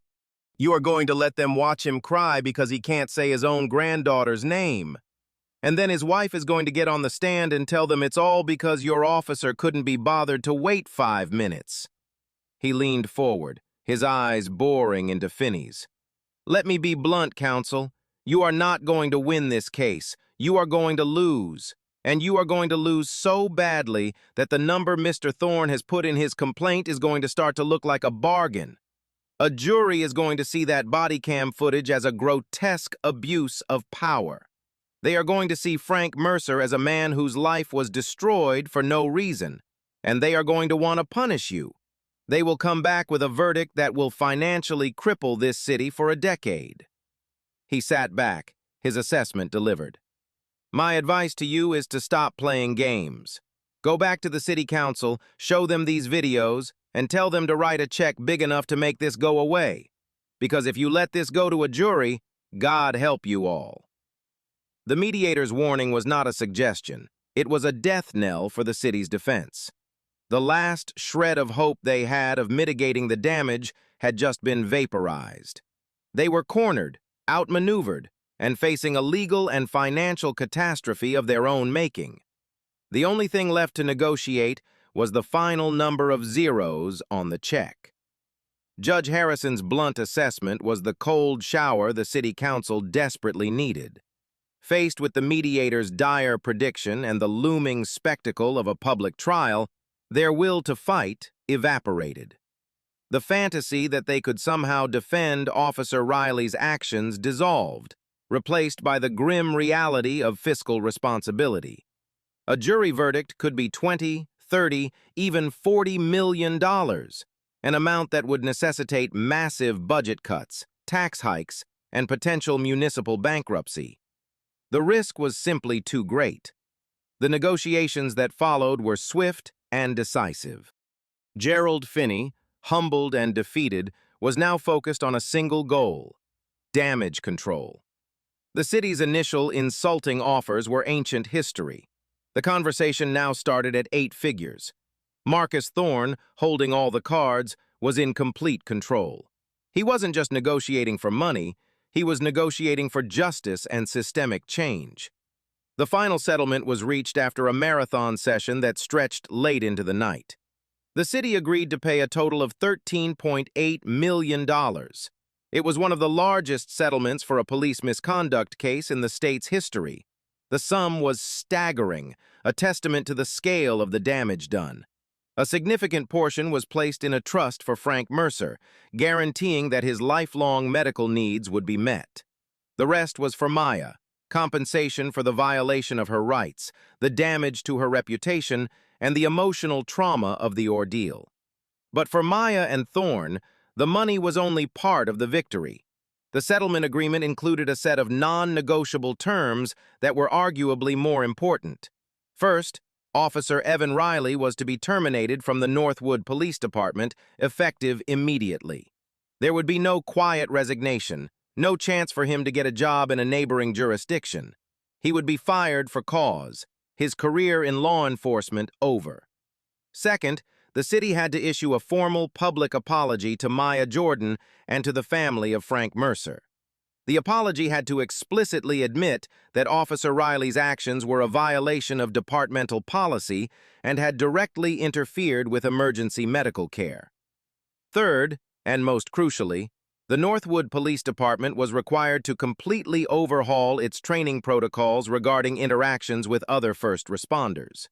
You are going to let them watch him cry because he can't say his own granddaughter's name. And then his wife is going to get on the stand and tell them it's all because your officer couldn't be bothered to wait 5 minutes." He leaned forward, his eyes boring into Finney's. "Let me be blunt, counsel. You are not going to win this case. You are going to lose. And you are going to lose so badly that the number Mr. Thorne has put in his complaint is going to start to look like a bargain. A jury is going to see that body cam footage as a grotesque abuse of power. They are going to see Frank Mercer as a man whose life was destroyed for no reason, and they are going to want to punish you. They will come back with a verdict that will financially cripple this city for a decade." He sat back, his assessment delivered. My advice to you is to stop playing games. Go back to the city council, show them these videos, and tell them to write a check big enough to make this go away. Because if you let this go to a jury, God help you all. The mediator's warning was not a suggestion. It was a death knell for the city's defense. The last shred of hope they had of mitigating the damage had just been vaporized. They were cornered, outmaneuvered, and facing a legal and financial catastrophe of their own making. The only thing left to negotiate was the final number of zeros on the check. Judge Harrison's blunt assessment was the cold shower the city council desperately needed. Faced with the mediator's dire prediction and the looming spectacle of a public trial, their will to fight evaporated. The fantasy that they could somehow defend Officer Riley's actions dissolved, replaced by the grim reality of fiscal responsibility. A jury verdict could be $20, $30, even $40 million, an amount that would necessitate massive budget cuts, tax hikes, and potential municipal bankruptcy. The risk was simply too great. The negotiations that followed were swift and decisive. Gerald Finney, humbled and defeated, was now focused on a single goal: damage control. The city's initial insulting offers were ancient history. The conversation now started at 8 figures. Marcus Thorne, holding all the cards, was in complete control. He wasn't just negotiating for money, he was negotiating for justice and systemic change. The final settlement was reached after a marathon session that stretched late into the night. The city agreed to pay a total of $13.8 million. It was one of the largest settlements for a police misconduct case in the state's history. The sum was staggering, a testament to the scale of the damage done. A significant portion was placed in a trust for Frank Mercer, guaranteeing that his lifelong medical needs would be met. The rest was for Maya, compensation for the violation of her rights, the damage to her reputation, and the emotional trauma of the ordeal. But for Maya and Thorne, the money was only part of the victory. The settlement agreement included a set of non-negotiable terms that were arguably more important. First, Officer Evan Riley was to be terminated from the Northwood Police Department, effective immediately. There would be no quiet resignation, no chance for him to get a job in a neighboring jurisdiction. He would be fired for cause, his career in law enforcement over. Second, the city had to issue a formal public apology to Maya Jordan and to the family of Frank Mercer. The apology had to explicitly admit that Officer Riley's actions were a violation of departmental policy and had directly interfered with emergency medical care. Third, and most crucially, the Northwood Police Department was required to completely overhaul its training protocols regarding interactions with other first responders.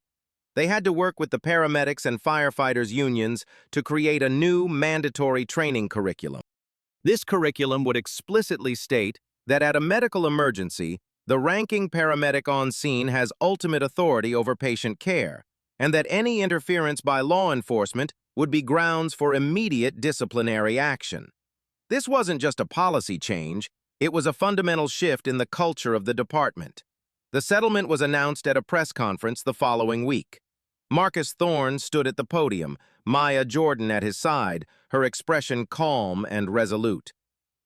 They had to work with the paramedics and firefighters unions to create a new mandatory training curriculum. This curriculum would explicitly state that at a medical emergency, the ranking paramedic on scene has ultimate authority over patient care, and that any interference by law enforcement would be grounds for immediate disciplinary action. This wasn't just a policy change, it was a fundamental shift in the culture of the department. The settlement was announced at a press conference the following week. Marcus Thorne stood at the podium, Maya Jordan at his side, her expression calm and resolute.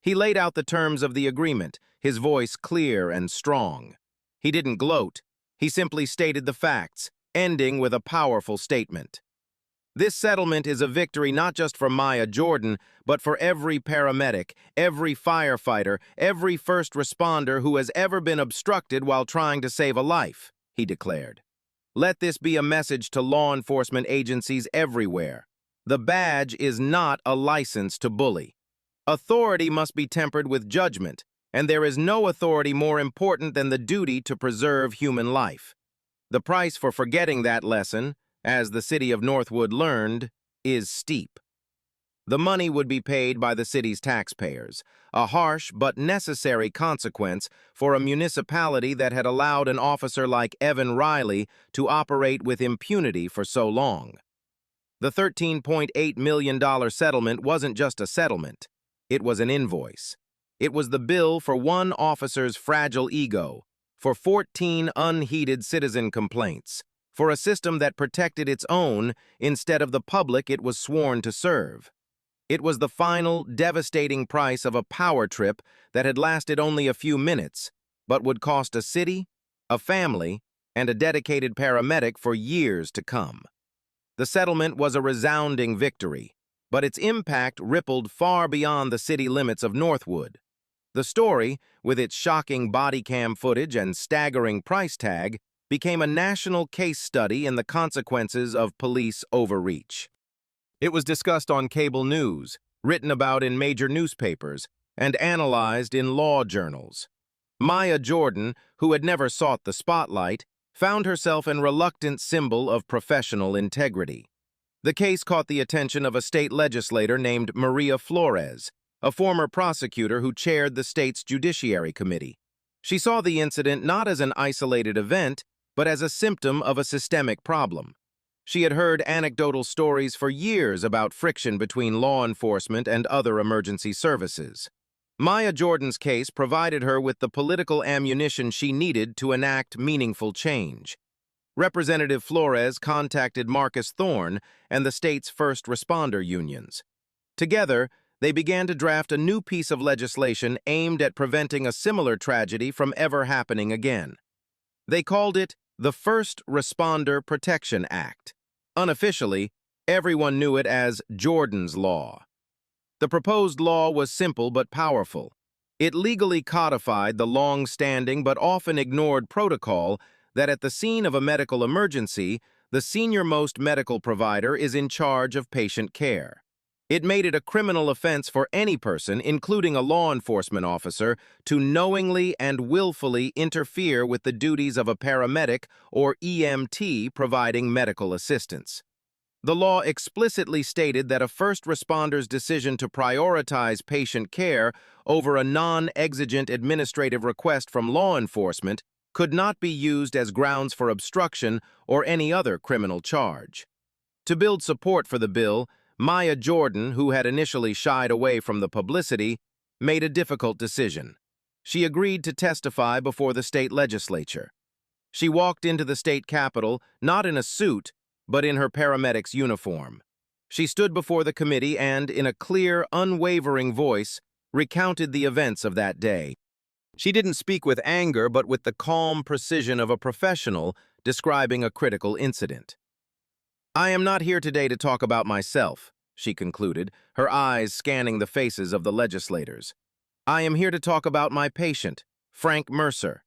He laid out the terms of the agreement, his voice clear and strong. He didn't gloat, he simply stated the facts, ending with a powerful statement. This settlement is a victory not just for Maya Jordan, but for every paramedic, every firefighter, every first responder who has ever been obstructed while trying to save a life, he declared. Let this be a message to law enforcement agencies everywhere. The badge is not a license to bully. Authority must be tempered with judgment, and there is no authority more important than the duty to preserve human life. The price for forgetting that lesson, as the city of Northwood learned, is steep. The money would be paid by the city's taxpayers, a harsh but necessary consequence for a municipality that had allowed an officer like Evan Riley to operate with impunity for so long. The $13.8 million settlement wasn't just a settlement, it was an invoice. It was the bill for one officer's fragile ego, for 14 unheeded citizen complaints, for a system that protected its own instead of the public it was sworn to serve. It was the final, devastating price of a power trip that had lasted only a few minutes, but would cost a city, a family, and a dedicated paramedic for years to come. The settlement was a resounding victory, but its impact rippled far beyond the city limits of Northwood. The story, with its shocking body cam footage and staggering price tag, became a national case study in the consequences of police overreach. It was discussed on cable news, written about in major newspapers, and analyzed in law journals. Maya Jordan, who had never sought the spotlight, found herself a reluctant symbol of professional integrity. The case caught the attention of a state legislator named Maria Flores, a former prosecutor who chaired the state's Judiciary Committee. She saw the incident not as an isolated event, but as a symptom of a systemic problem. She had heard anecdotal stories for years about friction between law enforcement and other emergency services. Maya Jordan's case provided her with the political ammunition she needed to enact meaningful change. Representative Flores contacted Marcus Thorne and the state's first responder unions. Together, they began to draft a new piece of legislation aimed at preventing a similar tragedy from ever happening again. They called it the First Responder Protection Act. Unofficially, everyone knew it as Jordan's Law. The proposed law was simple but powerful. It legally codified the long-standing but often ignored protocol that at the scene of a medical emergency, the senior-most medical provider is in charge of patient care. It made it a criminal offense for any person, including a law enforcement officer, to knowingly and willfully interfere with the duties of a paramedic or EMT providing medical assistance. The law explicitly stated that a first responder's decision to prioritize patient care over a non-exigent administrative request from law enforcement could not be used as grounds for obstruction or any other criminal charge. To build support for the bill, Maya Jordan, who had initially shied away from the publicity, made a difficult decision. She agreed to testify before the state legislature. She walked into the state capitol, not in a suit, but in her paramedic's uniform. She stood before the committee and, in a clear, unwavering voice, recounted the events of that day. She didn't speak with anger, but with the calm precision of a professional describing a critical incident. "I am not here today to talk about myself," she concluded, her eyes scanning the faces of the legislators. "I am here to talk about my patient, Frank Mercer,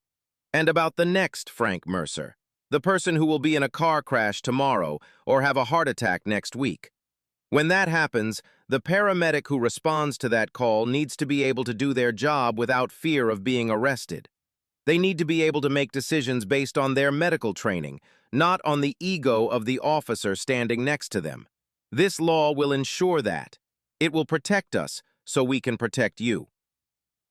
and about the next Frank Mercer, the person who will be in a car crash tomorrow or have a heart attack next week. When that happens, the paramedic who responds to that call needs to be able to do their job without fear of being arrested. They need to be able to make decisions based on their medical training, not on the ego of the officer standing next to them. This law will ensure that. It will protect us so we can protect you."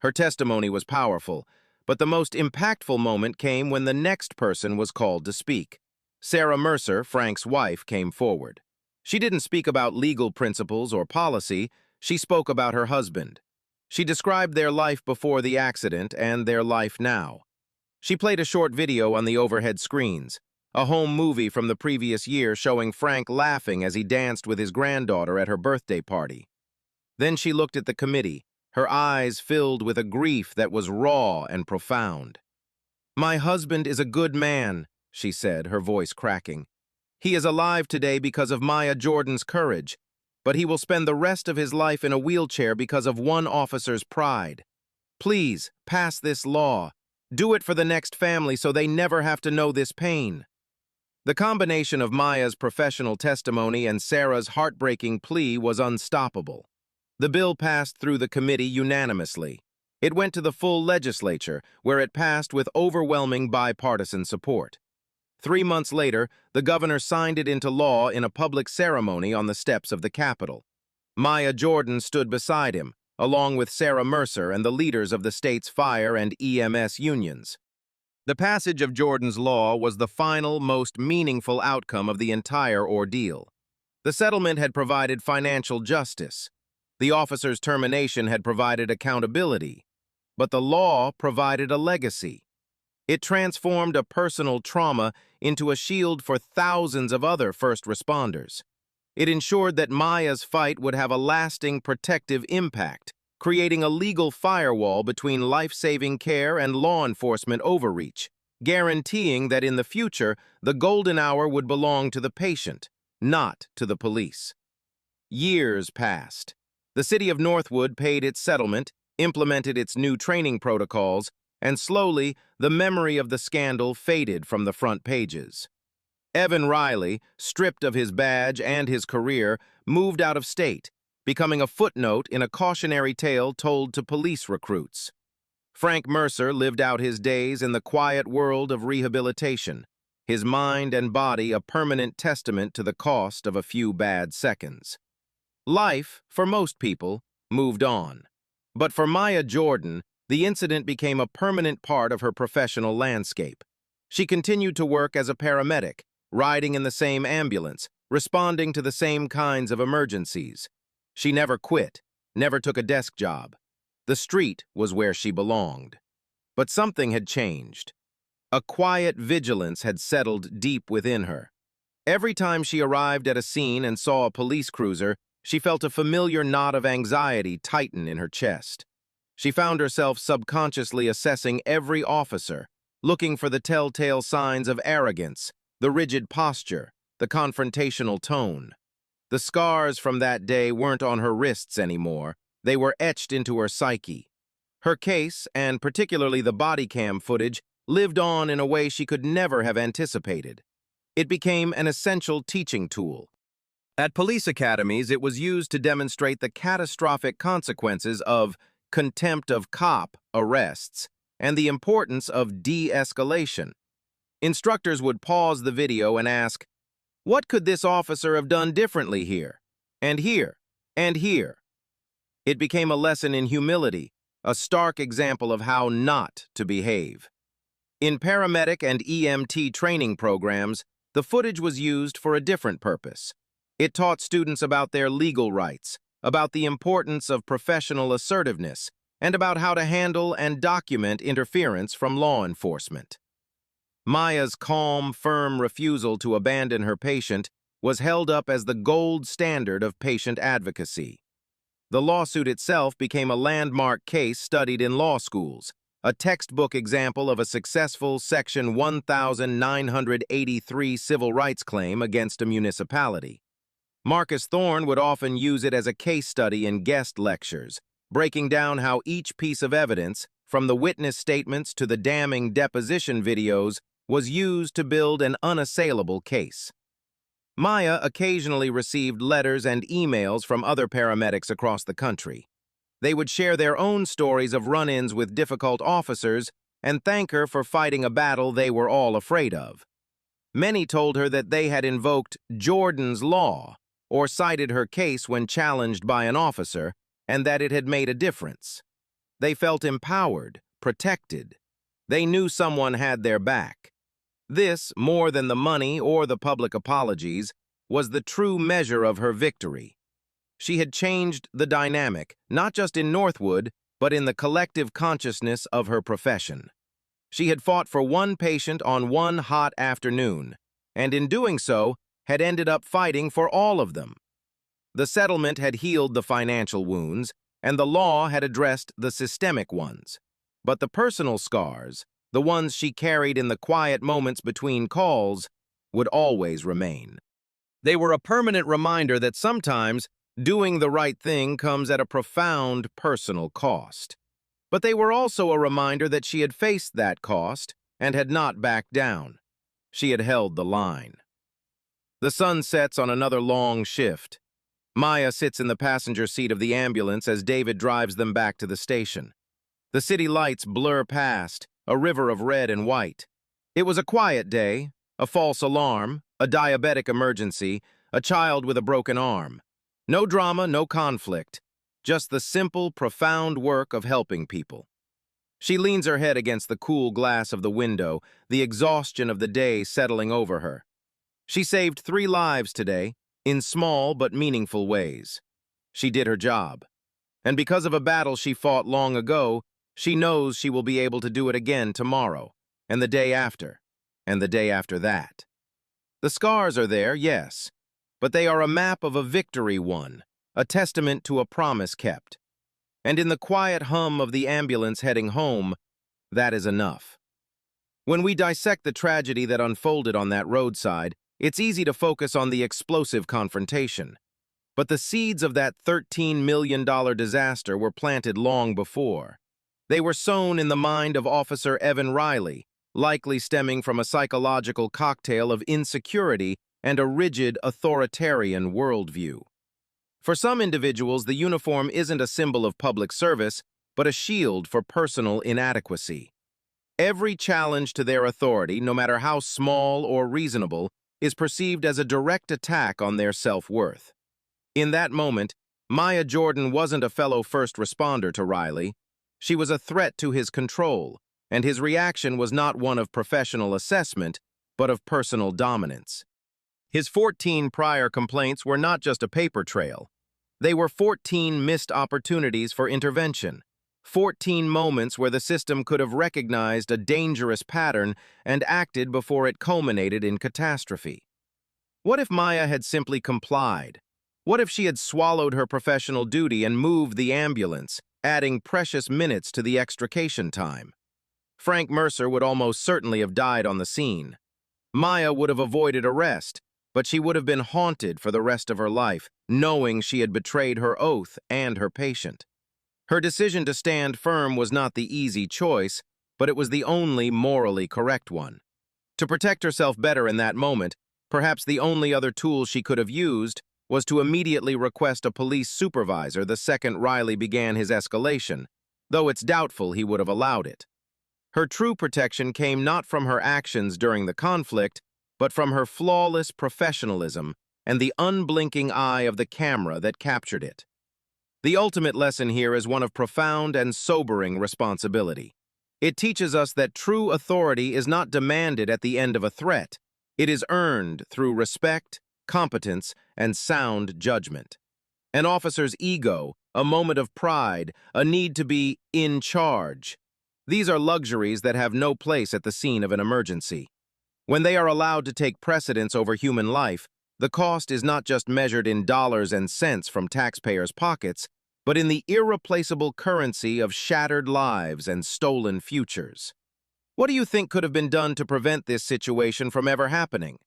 Her testimony was powerful, but the most impactful moment came when the next person was called to speak. Sarah Mercer, Frank's wife, came forward. She didn't speak about legal principles or policy, she spoke about her husband. She described their life before the accident and their life now. She played a short video on the overhead screens, a home movie from the previous year showing Frank laughing as he danced with his granddaughter at her birthday party. Then she looked at the committee, her eyes filled with a grief that was raw and profound. "My husband is a good man," she said, her voice cracking. "He is alive today because of Maya Jordan's courage, but he will spend the rest of his life in a wheelchair because of one officer's pride. Please, pass this law. Do it for the next family so they never have to know this pain." The combination of Maya's professional testimony and Sarah's heartbreaking plea was unstoppable. The bill passed through the committee unanimously. It went to the full legislature, where it passed with overwhelming bipartisan support. 3 months later, the governor signed it into law in a public ceremony on the steps of the Capitol. Maya Jordan stood beside him, along with Sarah Mercer and the leaders of the state's fire and EMS unions. The passage of Jordan's law was the final, most meaningful outcome of the entire ordeal. The settlement had provided financial justice. The officer's termination had provided accountability. But the law provided a legacy. It transformed a personal trauma into a shield for thousands of other first responders. It ensured that Maya's fight would have a lasting protective impact, creating a legal firewall between life-saving care and law enforcement overreach, guaranteeing that in the future, the golden hour would belong to the patient, not to the police. Years passed. The city of Northwood paid its settlement, implemented its new training protocols, and slowly, the memory of the scandal faded from the front pages. Evan Riley, stripped of his badge and his career, moved out of state, becoming a footnote in a cautionary tale told to police recruits. Frank Mercer lived out his days in the quiet world of rehabilitation, his mind and body a permanent testament to the cost of a few bad seconds. Life, for most people, moved on. But for Maya Jordan, the incident became a permanent part of her professional landscape. She continued to work as a paramedic, riding in the same ambulance, responding to the same kinds of emergencies. She never quit, never took a desk job. The street was where she belonged. But something had changed. A quiet vigilance had settled deep within her. Every time she arrived at a scene and saw a police cruiser, she felt a familiar knot of anxiety tighten in her chest. She found herself subconsciously assessing every officer, looking for the telltale signs of arrogance, the rigid posture, the confrontational tone. The scars from that day weren't on her wrists anymore. They were etched into her psyche. Her case, and particularly the body cam footage, lived on in a way she could never have anticipated. It became an essential teaching tool. At police academies, it was used to demonstrate the catastrophic consequences of contempt of cop arrests and the importance of de-escalation. Instructors would pause the video and ask, "What could this officer have done differently here? And here? And here?" It became a lesson in humility, a stark example of how not to behave. In paramedic and EMT training programs, the footage was used for a different purpose. It taught students about their legal rights, about the importance of professional assertiveness, and about how to handle and document interference from law enforcement. Maya's calm, firm refusal to abandon her patient was held up as the gold standard of patient advocacy. The lawsuit itself became a landmark case studied in law schools, a textbook example of a successful Section 1983 civil rights claim against a municipality. Marcus Thorne would often use it as a case study in guest lectures, breaking down how each piece of evidence, from the witness statements to the damning deposition videos, was used to build an unassailable case. Maya occasionally received letters and emails from other paramedics across the country. They would share their own stories of run-ins with difficult officers and thank her for fighting a battle they were all afraid of. Many told her that they had invoked Jordan's Law or cited her case when challenged by an officer, and that it had made a difference. They felt empowered, protected. They knew someone had their back. This, more than the money or the public apologies, was the true measure of her victory. She had changed the dynamic, not just in Northwood, but in the collective consciousness of her profession. She had fought for one patient on one hot afternoon, and in doing so, had ended up fighting for all of them. The settlement had healed the financial wounds, and the law had addressed the systemic ones. But the personal scars, the ones she carried in the quiet moments between calls, would always remain. They were a permanent reminder that sometimes doing the right thing comes at a profound personal cost. But they were also a reminder that she had faced that cost and had not backed down. She had held the line. The sun sets on another long shift. Maya sits in the passenger seat of the ambulance as David drives them back to the station. The city lights blur past, a river of red and white. It was a quiet day, a false alarm, a diabetic emergency, a child with a broken arm. No drama, no conflict, just the simple, profound work of helping people. She leans her head against the cool glass of the window, the exhaustion of the day settling over her. She saved 3 lives today, in small but meaningful ways. She did her job. And because of a battle she fought long ago, she knows she will be able to do it again tomorrow. and the day after, and the day after that. The scars are there, yes, but they are a map of a victory won, a testament to a promise kept. And in the quiet hum of the ambulance heading home, that is enough. When we dissect the tragedy that unfolded on that roadside, it's easy to focus on the explosive confrontation. But the seeds of that $13 million disaster were planted long before. They were sown in the mind of Officer Evan Riley, likely stemming from a psychological cocktail of insecurity and a rigid, authoritarian worldview. For some individuals, the uniform isn't a symbol of public service, but a shield for personal inadequacy. Every challenge to their authority, no matter how small or reasonable, is perceived as a direct attack on their self-worth. In that moment, Maya Jordan wasn't a fellow first responder to Riley. She was a threat to his control, and his reaction was not one of professional assessment, but of personal dominance. His 14 prior complaints were not just a paper trail. They were 14 missed opportunities for intervention, 14 moments where the system could have recognized a dangerous pattern and acted before it culminated in catastrophe. What if Maya had simply complied? What if she had swallowed her professional duty and moved the ambulance, adding precious minutes to the extrication time? Frank Mercer would almost certainly have died on the scene. Maya would have avoided arrest, but she would have been haunted for the rest of her life, knowing she had betrayed her oath and her patient. Her decision to stand firm was not the easy choice, but it was the only morally correct one. To protect herself better in that moment, perhaps the only other tool she could have used was to immediately request a police supervisor the second Riley began his escalation, though it's doubtful he would have allowed it. Her true protection came not from her actions during the conflict, but from her flawless professionalism and the unblinking eye of the camera that captured it. The ultimate lesson here is one of profound and sobering responsibility. It teaches us that true authority is not demanded at the end of a threat. It is earned through respect, competence, and sound judgment. An officer's ego, a moment of pride, a need to be in charge. These are luxuries that have no place at the scene of an emergency. When they are allowed to take precedence over human life, the cost is not just measured in dollars and cents from taxpayers' pockets, but in the irreplaceable currency of shattered lives and stolen futures. What do you think could have been done to prevent this situation from ever happening?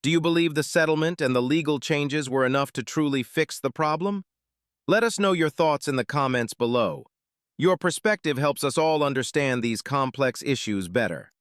Do you believe the settlement and the legal changes were enough to truly fix the problem? Let us know your thoughts in the comments below. Your perspective helps us all understand these complex issues better.